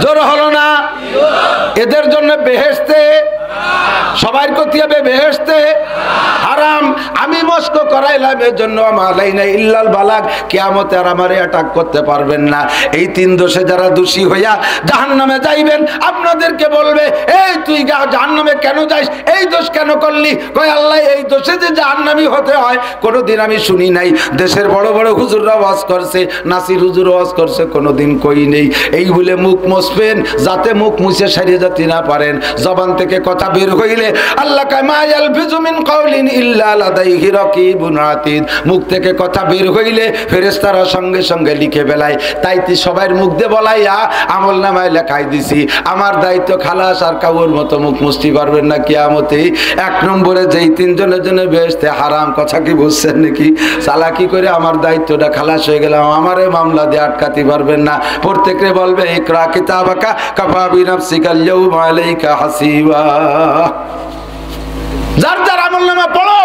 জোর হলো না? এদের জন্য বেহেশতে সবার কতি হবে বেহেশতে হারাম। আমি মস্ক করাইলাম এর জন্য আমালাইনা ইল্লাল বালাগ, কিয়ামতে আর আমারে অ্যাটাক করতে পারবেন না। এই 3 দোষে যারা দোষী হইয়া জাহান্নামে যাইবেন আপনাদেরকে বলবে এই তুই জাহান্নামে কেন যাস, এই দোষ কেন করলি? কয় আল্লাহ এই দোষে যে জাহান্নামী হতে হয় কোনোদিন আমি শুনি নাই। দেশের বড় বড় হুজুররা ওয়াজ করছে, নাসির হুজুর ওয়াজ করছে, কোনোদিন কই নেই। এই বলে মুখ মুছবেন যাতে মুখ মুছে সারিয়ে যেতে না পারেন। জবান থেকে কথা বের হইলে আল্লাহ কয় মা ইয়ালফিজু মিন কাউলিন ইল্লা লাদাইহি রাকিবুন আতীদ, মুখ থেকে কথা বের হইলে ফেরেশতারা সঙ্গে সঙ্গে লিখে বেলায়। তাই সবার মুখ দিয়ে বলাইয়া আমলনামায় লেখাই দিছি। আমার দায়িত্ব খালাস, আর কাউর মতো মুখ মুছতে পারবেন না কিয়ামতে। 1 নম্বরে যেই 3 জনের জন্য বেহেশতে হারাম, কথা কি বুঝছেন নাকি? চালাকি করে আমার দায়িত্বটা খালাস হয়ে গেলাম, আমারে মামলা দিয়ে আটকাতে পারবেন না। প্রত্যেকে বলবে ইকরা কিতাবাকা কাফা বিনাফসিকাল ইয়াউমা আলাইকা হাসিবা। যার যার আমলনামা পড়ো,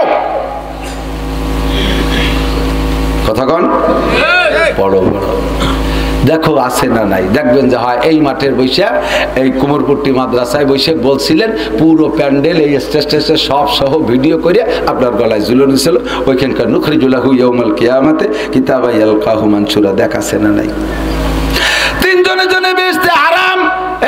কথা কন পড়ো পড়ো, দেখো আছে না নাই। দেখবেন যে হয় এই মাঠের বৈশা এই কুমোরপট্টি মাদ্রাসায় বৈশে বলছিলেন পুরো প্যান্ডেল এই স্টেজে সব সহ ভিডিও করে আপনার গলায় ঝুলানো ছিল। ওইখানকার নুখরিজুলাহু ইয়াউমাল কিয়ামাতে কিতাবা ইয়ালকাহু মানসুরা, দেখাছে না নাই? 3 জনের জন্য বেহেশতে হারাম।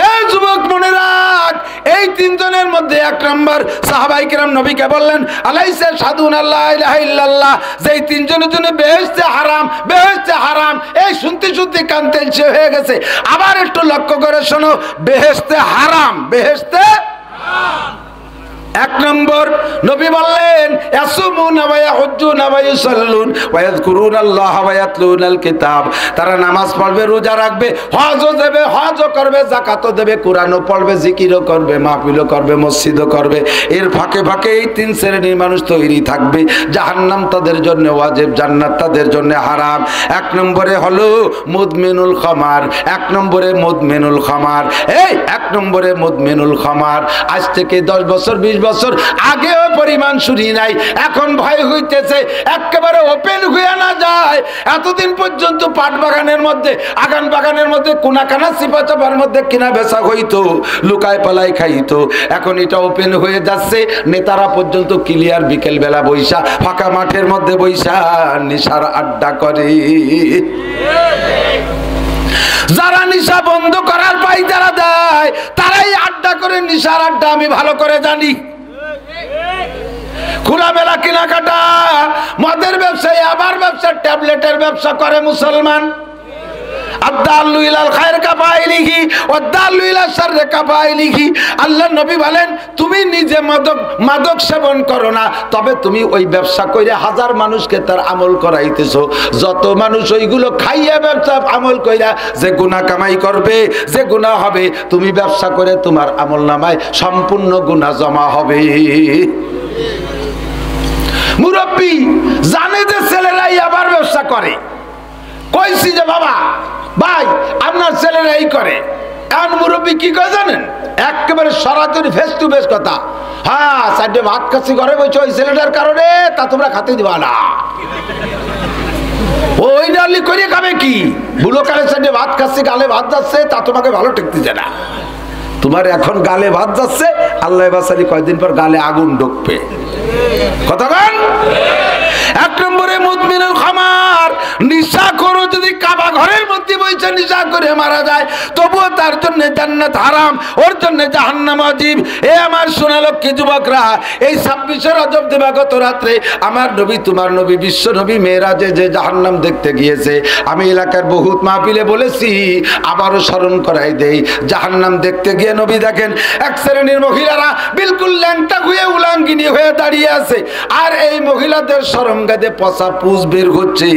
এই যুবক মনে রাখ, এই 3 জনের মধ্যে 1 নম্বর সাহাবায়ে কেরাম নবীকে বললেন আলাইসা শাহাদুন আল্লা ইলাহা ইল্লাল্লাহ, যেই 3 জনের জন্য বেহেশতে হারাম, বেহেশতে হারাম। এই শুনতে শুনতে কান তেলছে হয়ে গেছে। আবার একটু লক্ষ্য করে শোনো, বেহেশতে হারাম, বেহেশতে হারাম। 1 নম্বর নবী বললেন ইয়াসুমুনা ওয়া ইয়াহুজ্জুনা ওয়া ইউসাল্লুন ওয়া ইয়াযকুরুনাল্লাহা ওয়া ইয়াতলুনাল কিতাব, তারা নামাজ পড়বে, রোজা রাখবে, হজও দেবে, হজও করবে, যাকাতও দেবে, কোরআনও পড়বে, জিকিরও করবে, মাহফিলও করবে, মসজিদও করবে। এর ফাঁকে ফাঁকে এই 3 শ্রেণীর মানুষ তৈরি থাকবে। জাহান্নাম তাদের জন্য ওয়াজিব, জান্নাত তাদের জন্য হারাম। 1 নম্বরে হলো মুদমিনুল খামার, 1 নম্বরে মুদমিনুল খামার। এই 1 নম্বরে মুদমিনুল খামার। আজ থেকে 10 বছর 20 বছর আগেও পরিমাণ শুনি নাই, এখন ভয় হইতেছে একেবারে ওপেন হয়ে না যায়। এতদিন পর্যন্ত পাট বাগানের মধ্যে, আগান বাগানের মধ্যে, কোনাকানা সিপা চাপার মধ্যে কিনা বেচা হইতো, লুকায় পালাই খাইতো। এখন এটা ওপেন হয়ে যাচ্ছে, নেতারা পর্যন্ত ক্লিয়ার বিকেল বেলা বৈশা ফাঁকা মাঠের মধ্যে বৈশা নিশার আড্ডা করে। যারা নিশা বন্ধ করার পায়তারা দেয় তারাই আড্ডা করে, নিশার আড্ডা আমি ভালো করে জানি। খোলামেলা কেনাকাটা, মদের ব্যবসায়ী আবার ব্যবসা, ট্যাবলেটের ব্যবসা করে মুসলমান। আল্লাহ নবী বলেন তুমি নিজে মাদক সেবন করো না, তবে তুমি ওই ব্যবসা করে 1000 মানুষকে তার আমল করাইতেছো। যত মানুষ ওইগুলো খাইয়া ব্যবসা আমল কইরা যে গুনাহ কামাই করবে, যে গুনাহ হবে, তুমি ব্যবসা করে তোমার আমল নামায় সম্পূর্ণ গুনাহ জমা হবে। মুরব্বী জানে যে ছেলেরাই আবার ব্যবসা করে, কইছি যে বাবা ভাই আপনার ছেলেরা এই করে। এখন মুরব্বী কি করে জানেন? একেবারে সরাসরি ফেস টু ফেস কথা। হ্যাঁ, সাইডে ভাত খাচ্ছি ঘরে বলছো ওই ছেলেটার কারণে, তা তোমরা খাতে দিবা না। ওই ডালি করে খাবে কি? বুড়ো কালে সাইডে ভাত খাচ্ছি, গালে ভাত যাচ্ছে, তা তোমাকে ভালো ঠেকতেছে না। তোমার এখন গালে ভাত যাচ্ছে, আল্লাহ বাসালি কয়েকদিন পর গালে আগুন ঢুকবে। কতক্ষণ? এক নম্বরে মুদমিনুল খামার, নিশা করো যদি কাবা ঘরের মধ্যে বসে নিশা করে মারা যায় তবুও তার জন্য জান্নাত হারাম, ওর জন্য জাহান্নাম ওয়াজিব। এ আমার সোনালক্ষ্মী যুবকরা, এই 26 রজব দিবাগত রাত্রে আমার নবী, তোমার নবী, বিশ্ব নবী মেরাজে যে জাহান্নাম দেখতে গিয়েছে, আমি এলাকার বহুত মাহফিলে বলেছি, আবারও স্মরণ করাই দেই। জাহান্নাম দেখতে গিয়ে নবী দেখেন এক শ্রেণীর মহিলারা বিলকুল ল্যাংটা হয়ে উলাঙ্গিনী হয়ে দাঁড়িয়ে আছে, আর এই মহিলাদের শরমগাদে পচা পুজ বের হচ্ছে,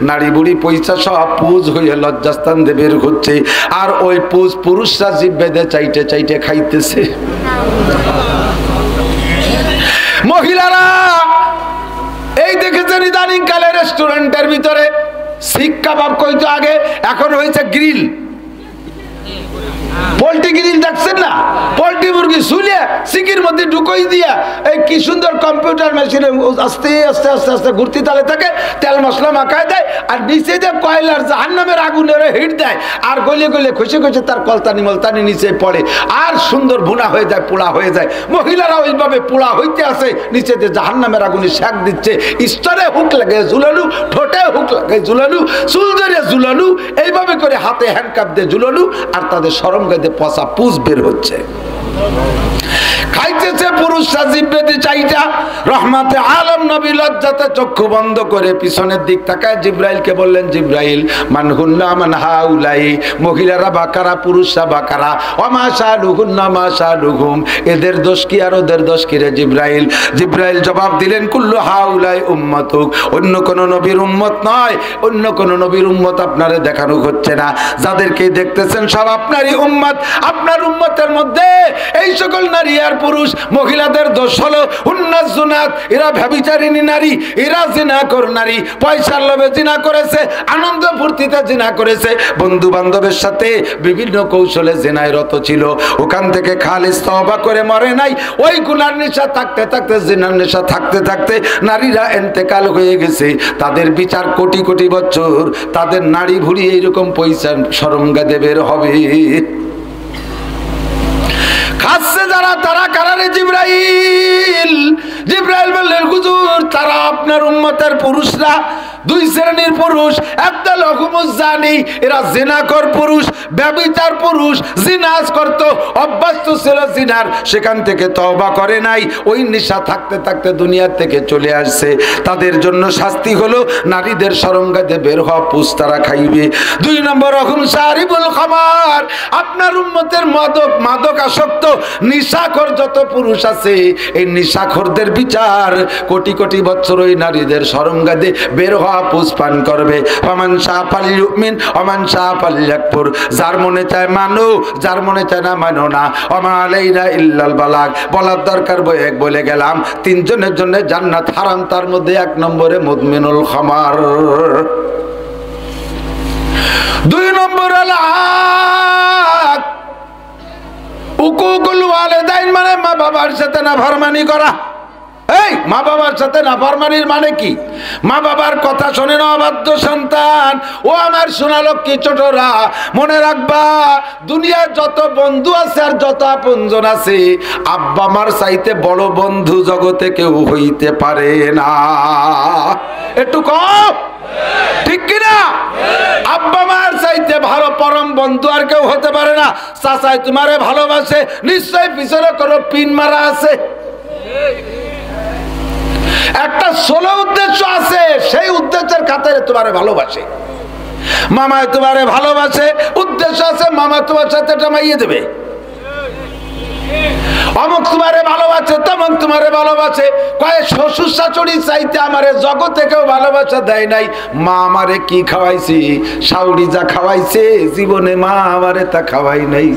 নারী বুড়ি পয়সা সব পুজ হয়ে লজ্জাস্থান দিয়ে বের হচ্ছে, আর ওই পুজ পুরুষরা জিভ বেঁধে চাইটে চাইটে খাইতেছে। মহিলারা এই দেখেছেন ইদানিং কালে রেস্টুরেন্টের ভিতরে শিক কাবাব কইতো আগে, এখন হয়েছে গ্রিল, পোল্ট্রি গ্রিল দেখছেন না? পোল্ট্রি মুরগি শুলিয়ে সিকির মধ্যে ঢুকই দিয়া এই কি সুন্দর কম্পিউটার মেশিনে আস্তে আস্তে আস্তে আস্তে ঘুরতি তালে থাকে, তেল মশলা মাখায় দেয়, আর নিচে যে কয়লার জাহান্নামের আগুনের হিট দেয়, আর গলিয়ে গলিয়ে খুশি খুশি তার কলতানি মলতানি নিচে পড়ে, আর সুন্দর ভুনা হয়ে যায়, পোড়া হয়ে যায়। মহিলারা ওইভাবে পোড়া হইতে আসে, নিচে যে জাহান্নামের আগুনে শাক দিচ্ছে, স্তরে হুক লাগে ঝুলালু, ঠোঁটে হুক লাগে ঝুলালু, চুল ধরে ঝুলালু, এইভাবে করে হাতে হ্যান্ডকাপ দিয়ে ঝুলালু, আর তাদের শরম গাইতে পচা পুজ বের হচ্ছে। খাইতেছে পুরুষরা জিব্বেতে চাইটা। রহমাতে আলম নবী লজ্জাতে চক্ষু বন্ধ করে পিছনের দিক তাকায় জিব্রাইলকে বললেন, জিব্রাইল মান হুন্না মান হাউলাই, মহিলারা বাকারা পুরুষরা বাকারা, ওমা শালুহুন্না মা শালুহুম, এদের দোষ কি আর ওদের দোষ কি রে জিব্রাইল? জিব্রাইল জবাব দিলেন, কুল্লু হাউলাই উম্মতুক, অন্য কোন নবীর উম্মত নয়, অন্য কোন নবীর উম্মত আপনারে দেখানো হচ্ছে না, যাদেরকে দেখতেছেন সব আপনারই উম্মত। আপনার উম্মতের মধ্যে এই সকল নারী আর পুরুষ, মহিলাদের দোষ হলো হুন্নাস জুনাত, এরা ব্যভিচারিণী নারী, এরা জিনাখোর নারী, পয়সার লোভে জিনা করেছে, আনন্দ ফুর্তিতে জিনা করেছে, বন্ধু বান্ধবের সাথে বিভিন্ন কৌশলে জিনায় রত ছিল, ওখান থেকে খালিস তওবা করে মরে নাই, ওই গুনার নেশা থাকতে থাকতে, জিনার নেশা থাকতে থাকতে নারীরা ইন্তেকাল হয়ে গেছে। তাদের বিচার কোটি কোটি বছর, তাদের নারী ভুড়ি এইরকম পয়সা শরমগাদে বের হবে। খাচ্ছে যারা, তারা কারারে জিব্রাইল? জিব্রাইল বললেন, হুজুর তারা আপনার উম্মতের পুরুষরা, দুই শ্রেণীর পুরুষ, একদল হুমুজ জানি, এরা জিনাকর পুরুষ, ব্যভিচার পুরুষ, জিনাজ করত, অভ্যস্ত ছিল জিনার, সেখান থেকে তওবা করে নাই, ওই নেশা থাকতে থাকতে দুনিয়া থেকে চলে আসছে, তাদের জন্য শাস্তি হলো নারীদের শরমগাদে বের হওয়া পুষ তারা খাইবে। দুই নম্বর হুম শারিবুল খামার, আপনার উম্মতের মাদক আসক্ত নিশাখোর যত পুরুষ আছে, এই নিশাখোরদের বিচার কোটি কোটি বছর ওই নারীদের শরমগাদে বের হওয়া পুষ পান করবে। ওমান শাহ ফালিউমিন ওমান শাহ ফালিয়াকফুর, যার মনে চায় মানো, যার মনে চায় না মানো না। ওমা আলাইনা ইল্লাল বালাগ, বলার দরকার বলে গেলাম। তিনজনের জন্য জান্নাত হারাম, তার মধ্যে এক নম্বরে মুদমিনুল খামার। দুই নম্বর উকুকুল ওয়ালিদাইন, মানে মা বাবার সাথে নাফরমানি করা। এই মা বাবার সাথে নাফরমানির মানে কি? মা বাবার কথা শোনে না অবাধ্য সন্তান। ও আমার সোনালক্ষ্মী ছোটরা, মনে রাখবা, দুনিয়ার যত বন্ধু আছে আর যত আপনজন আছে, আব্বা মার চাইতে বড় বন্ধু জগতে কেউ হইতে পারে না। একটু কম ঠিক কিনা? আব্বা মার চাইতে ভালো পরম বন্ধু আর কেউ হতে পারে না। চাচাই তোমারে ভালোবাসে, নিশ্চয় পিছনে কোনো পিন মারা আছে, একটা সোলো উদ্দেশ্য আছে, সেই উদ্দেশ্যের খাতিরে তোমারে ভালোবাসে। মামায় তোমারে ভালোবাসে, উদ্দেশ্য আছে মামা তোমার সাথে একটা মাইয়ে দেবে। অমুক তোমারে ভালোবাসে, তমুক তোমারে ভালোবাসে, কয়ে শ্বশুর শাশুড়ি চাইতে আমারে জগতে কেউ ভালোবাসা দেয় নাই। মা আমারে কি খাওয়াইছি, শাশুড়ি যা খাওয়াইছে জীবনে মা আমারে তা খাওয়াই নাই।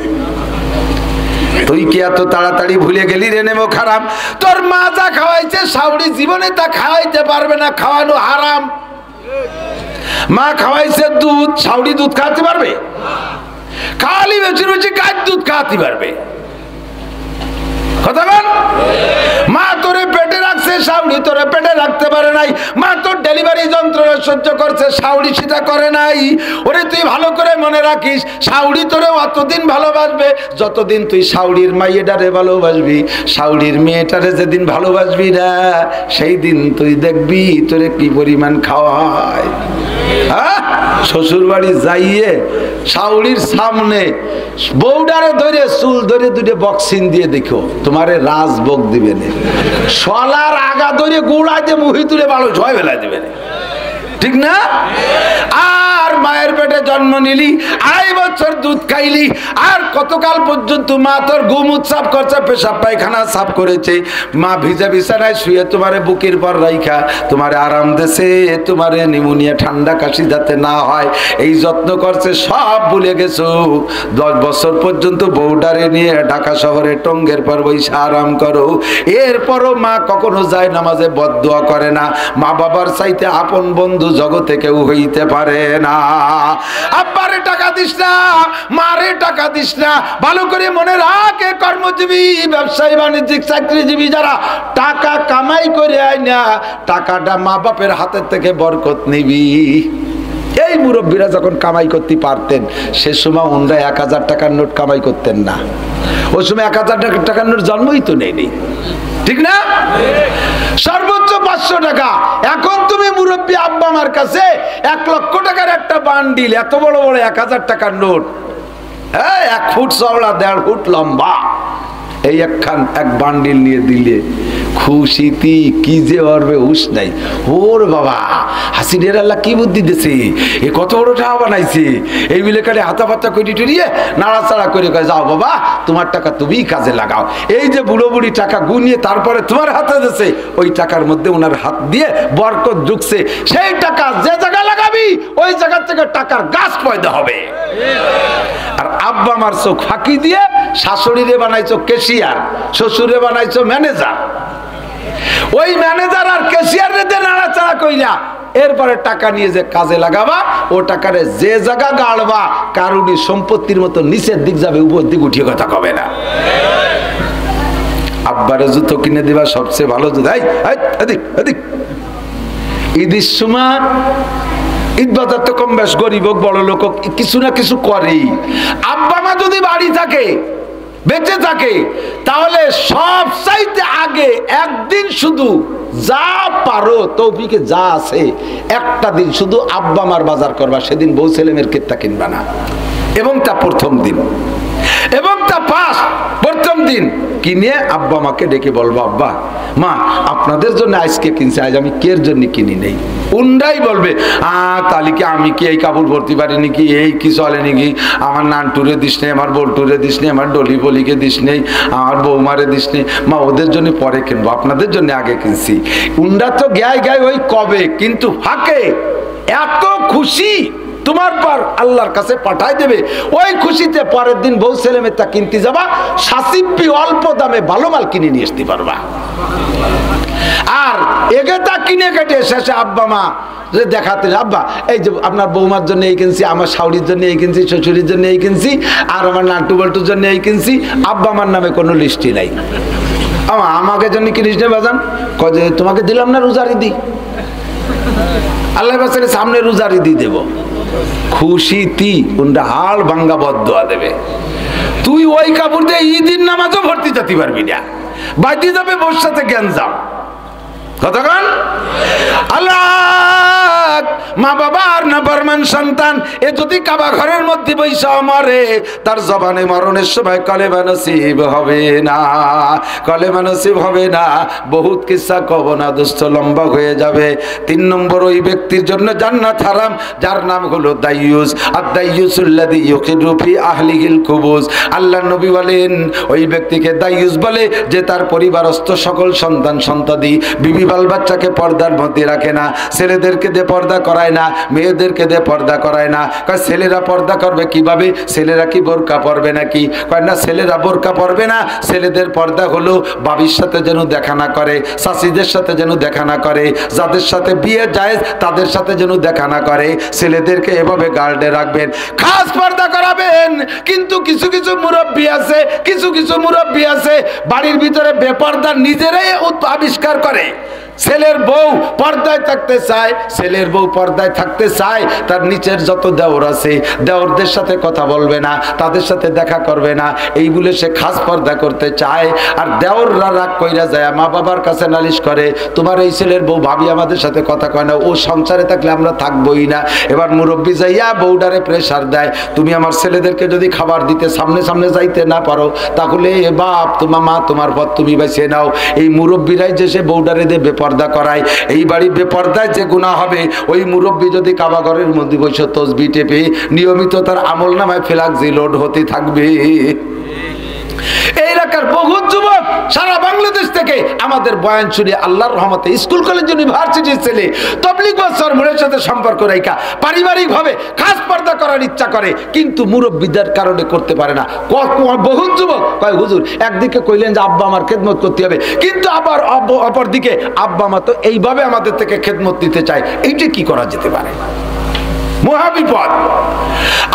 তুই কি এত তাড়াতাড়ি ভুলে গেলি রে নেমো খারাপ? তোর মা যা খাওয়াইছে শাশুড়ি জীবনে তা খাওয়াইতে পারবে না, খাওয়ানো হারাম। মা খাওয়াইছে দুধ, শাশুড়ি দুধ খাওয়াতে পারবে? খালি বেশি বেশি গাছ দুধ খাওয়াতে পারবে। কথা বল। মা তোরে পেটে রাখছে মাসে শাওড়ি তোরে পেটে রাখতে পারে নাই, মা তোর ডেলিভারি যন্ত্রণা সহ্য করছে, শাওড়ি সেটা করে নাই। ওরে তুই ভালো করে মনে রাখিস, শাওড়ি তোরে অতদিন ভালোবাসবে যতদিন তুই শাওড়ির মাইয়েটারে ভালোবাসবি। শাওড়ির মেয়েটারে যেদিন ভালোবাসবি না, সেই দিন তুই দেখবি তোরে কি পরিমাণ খাওয়ায়। হ্যাঁ, শ্বশুর বাড়ি যাইয়ে শাওড়ির সামনে বউডারে ধরে চুল ধরে দুটো বক্সিং দিয়ে দেখো, তোমারে রাজভোগ দিবে না। সলার আগা ধরে গুড়াইতে মুহি তুলে ভালো ছয় বেলা দিবে না, ঠিক না? আর মায়ের পেটে জন্ম নিলি, 2.5 বছর দুধ খাইলি, আর কতকাল পর্যন্ত মা তোর গুমুত সাফ করছে, পেশাব পায়খানা সাফ করেছে, মা ভিজা বিছানায় শুয়ে তোমারে বুকের পর রাইখা তোমারে আরাম দেছে, তোমারে নিউমোনিয়া ঠান্ডা কাশি যাতে না হয় এই যত্ন করছে, সব ভুলে গেছো। 10 বছর পর্যন্ত বউডারে নিয়ে ঢাকা শহরে টঙ্গের পর বৈশা আরাম করো। এরপরও মা কখনো যায় নামাজে বদদোয়া করে না, মা বাবার চাইতে আপন বন্ধু জগতে কেউ হইতে পারে না। আব্বারে টাকা দিস না, মারে টাকা দিস না, ভালো করে মনে রাখ, কর্মজীবী ব্যবসায়ী বাণিজ্যিক চাকরিজীবী যারা টাকা কামাই করে আয় না, টাকাটা মা বাপের হাতের থেকে বরকত নিবি। এই মুরব্বীরা যখন কামাই করতে পারতেন, সে সময় ওনরা 1000 টাকার নোট কামাই করতেন না। ওই সময় 1000 টাকার নোট জন্মই তো নেই, ঠিক না? সর্বোচ্চ 500 টাকা। এখন তুমি মুরব্বী আব্বা আমার কাছে 1 লক্ষ টাকার একটা বান্ডিল, এত বড় বড় 1000 টাকার নোট, 1 ফুট চওড়া 1.5 ফুট লম্বা, এই এক বান্ডিল নিয়ে দিলে খুশিতি কি যে করবে হুশ নাই। ওর বাবা, হাসিনের আল্লাহ কি বুদ্ধি দিছে, এ কত বড় টাকা বানাইছে। এই বিলে কাটে হাতা পাতা করি টুরিয়ে নাড়াচাড়া করে কয়, যাও বাবা তোমার টাকা তুমি কাজে লাগাও। এই যে বুড়ো বুড়ি টাকা গুনিয়ে তারপরে তোমার হাতে দিছে, ওই টাকার মধ্যে ওনার হাত দিয়ে বরকত ঢুকছে। সেই টাকা যে জায়গা লাগাবি ওই জায়গা থেকে টাকার গাছ পয়দা হবে। আর আব্বা আমার চোখ ফাঁকি দিয়ে শাশুড়িরে বানাইছো ক্যাশিয়ার, শ্বশুরে বানাইছো ম্যানেজার। ওই ম্যানেজার আর ক্যাশিয়ার রে নাড়াচাড়া কইরা এরপরে টাকা নিয়ে যে কাজে লাগাবা, ও টাকারে যে জায়গা গাড়বা কারুনি সম্পত্তির মতো নিচের দিক যাবে, উপর দিক উঠিয়ে কথা কবে না। আব্বারে জুতো কিনে দিবা সবচেয়ে ভালো জুতো। ঈদের সময় ঈদ বাজার তো কম বেশ গরিব হোক বড় লোক কিছু না কিছু করেই। আব্বা মা যদি বাড়ি থাকে, বেঁচে থাকে, তাহলে সব চাইতে আগে একদিন শুধু যা পারো তৌফিকে যা আছে একটা দিন শুধু আব্বা মার বাজার করবা। সেদিন বউ ছেলে মেয়ের কেত্তা কিনবা না, এবং তা প্রথম দিন, এবং তা প্রথম দিন কিনে আব্বা মাকে ডেকে বলবো, আব্বা মা আপনাদের জন্য আজকে কিনছে, আজ আমি কের জন্য কিনি নেই। উন্ডাই বলবে, তাহলে কি আমি কি এই কাপড় ভরতে পারি নাকি, এই কি চলে নাকি, আমার নানটুরে দিস নেই, আমার বোলটুরে দিস নেই, আমার ডলি বলিকে দিস নেই, আমার বৌমারে দিস নেই। মা ওদের জন্য পরে কিনবো, আপনাদের জন্য আগে কিনছি। উন্ডা তো গায় ওই কবে, কিন্তু ফাঁকে এত খুশি তোমার পর আল্লাহর কাছে পাঠাই দেবে। ওই খুশিতে পরের দিন বউ ছেলে মেয়েটা কিনতে যাবা, সাসিপি অল্প দামে ভালো মাল কিনে নিয়ে আসতে পারবা। আর এগেটা কিনে কেটে শেষে আব্বা মা দেখাতে, আব্বা এই যে আপনার বৌমার জন্য এই কিনছি, আমার শাশুড়ির জন্য এই কিনছি, শ্বশুরের জন্য এই কিনছি, আর আমার নাটু বল্টুর জন্য এই কিনছি। আব্বা আমার নামে কোনো লিস্টই নাই। আমাকে জন্য কি লিস্টে বাজান কয় যে তোমাকে দিলাম না রোজারি দি, আল্লাহ সামনে রোজারি দি দেব। খুশিতি উনটা হাড় ভাঙ্গা বদদোয়া দেবে। তুই ওই কাপড় দিয়ে ঈদের নামাজও ভর্তি যেতে পারবি না, বাড়ি যাবে বউর সাথে গ্যাঞ্জাম। কতক্ষণ আল্লাহ মা বাবার না ফরমান সন্তান এ যদি কাবা ঘরের মধ্যে বৈশা মরে, তার জবানে মরণের সময় কলেমা নসিব হবে না, কলেমা নসিব হবে না। বহুত কিসসা কব না দোস্ত, লম্বা হয়ে যাবে। 3 নম্বর ওই ব্যক্তির জন্য জান্নাত হারাম যার নাম হলো দাইয়ুস। আর দাইয়ুসুল্লাযী ইউকিরু ফি আহলিহিল কুবুজ। আল্লাহর নবী বলেন ওই ব্যক্তিকে দাইয়ুস বলে যে তার পরিবারস্থ সকল সন্তান সন্ততি বিবি বাল বাচ্চাকে পর্দার মধ্যে রাখে না, ছেলেদেরকে দিয়ে পর্দা করায় না, মেয়েদেরকে দিয়ে পর্দা করায় না। কয় ছেলেরা পর্দা করবে কিভাবে? ছেলেরা কি বোরকা পরবে নাকি? কয় না, ছেলেরা বোরকা পরবে না। ছেলেদের পর্দা হলো বাবির সাথে যেন দেখা না করে, চাচিদের সাথে যেন দেখা না করে, যাদের সাথে বিয়ে যায় তাদের সাথে যেন দেখা না করে। ছেলেদেরকে এভাবে গার্ডে রাখবেন, খাস পর্দা করাবেন। কিন্তু কিছু কিছু মুরব্বী আছে, কিছু কিছু মুরব্বী আছে বাড়ির ভিতরে বেপর্দা নিজেরাই আবিষ্কার করে। ছেলের বউ পর্দায় থাকতে চায়, ছেলের বউ পর্দায় থাকতে চায়, তার নিচের যত দেওর আছে দেওরদের সাথে কথা বলবে না, তাদের সাথে দেখা করবে না, এই বলে সে খাস পর্দা করতে চায়। আর দেওররা রাগ কইরা যায়, মা বাবার কাছে নালিশ করে, তোমার এই ছেলের বউ ভাবি আমাদের সাথে কথা কয় না, ও সংসারে থাকলে আমরা থাকবোই না। এবার মুরব্বী যাইয়া বউডারে প্রেসার দেয়, তুমি আমার ছেলেদেরকে যদি খাবার দিতে সামনে সামনে যাইতে না পারো তাহলে এ বাপ তোমার মা তোমার পথ তুমি বেছে নাও। এই মুরব্বীরাই যে সে বউডারে দিয়ে বেপর্দা করায়। এই বাড়ি বেপর্দায় যে গুনাহ হবে, ওই মুরব্বী যদি কাবা ঘরের মধ্যে বসে তসবি টেপে নিয়মিত তার আমল নামায় ফ্লাক্সি লোড হতে থাকবে। এই এলাকার বহু যুবক সারা বাংলাদেশ থেকে আমাদের বয়ান শুনে আল্লাহর রহমতে স্কুল কলেজ ইউনিভার্সিটির ছেলে তবলিগ বা সরমুরের সাথে সম্পর্ক রেখা পারিবারিক ভাবে খাস পর্দা করার ইচ্ছা করে, কিন্তু মুরব্বীদের কারণে করতে পারে না। বহু যুবক কয় হুজুর একদিকে কইলেন যে আব্বা আমার খেদমত করতে হবে, কিন্তু আবার অপরদিকে আব্বা মা তো এইভাবে আমাদের থেকে খেদমত দিতে চায়, এইটা কি করা যেতে পারে? মহাবিপদ।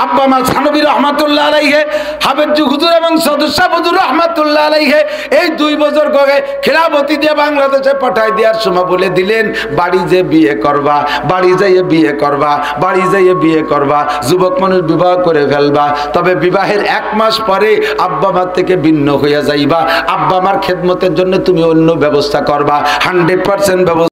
আব্বা মা থানবী রহমাতুল্লাহ আলাইহি, হাফেজ হুজুর এবং সদস্য হুজুর রহমাতুল্লাহ আলাইহি এই 2 বছর করে খেলাফতি দিয়ে বাংলাদেশে পাঠাই দেওয়ার সময় বলে দিলেন, বাড়ি যে বিয়ে করবা, বাড়ি যাইয়ে বিয়ে করবা, বাড়ি যাইয়ে বিয়ে করবা, যুবক মানুষ বিবাহ করে ফেলবা, তবে বিবাহের 1 মাস পরে আব্বা মার থেকে ভিন্ন হইয়া যাইবা, আব্বা মার খেদমতের জন্য তুমি অন্য ব্যবস্থা করবা, 100% ব্যবস্থা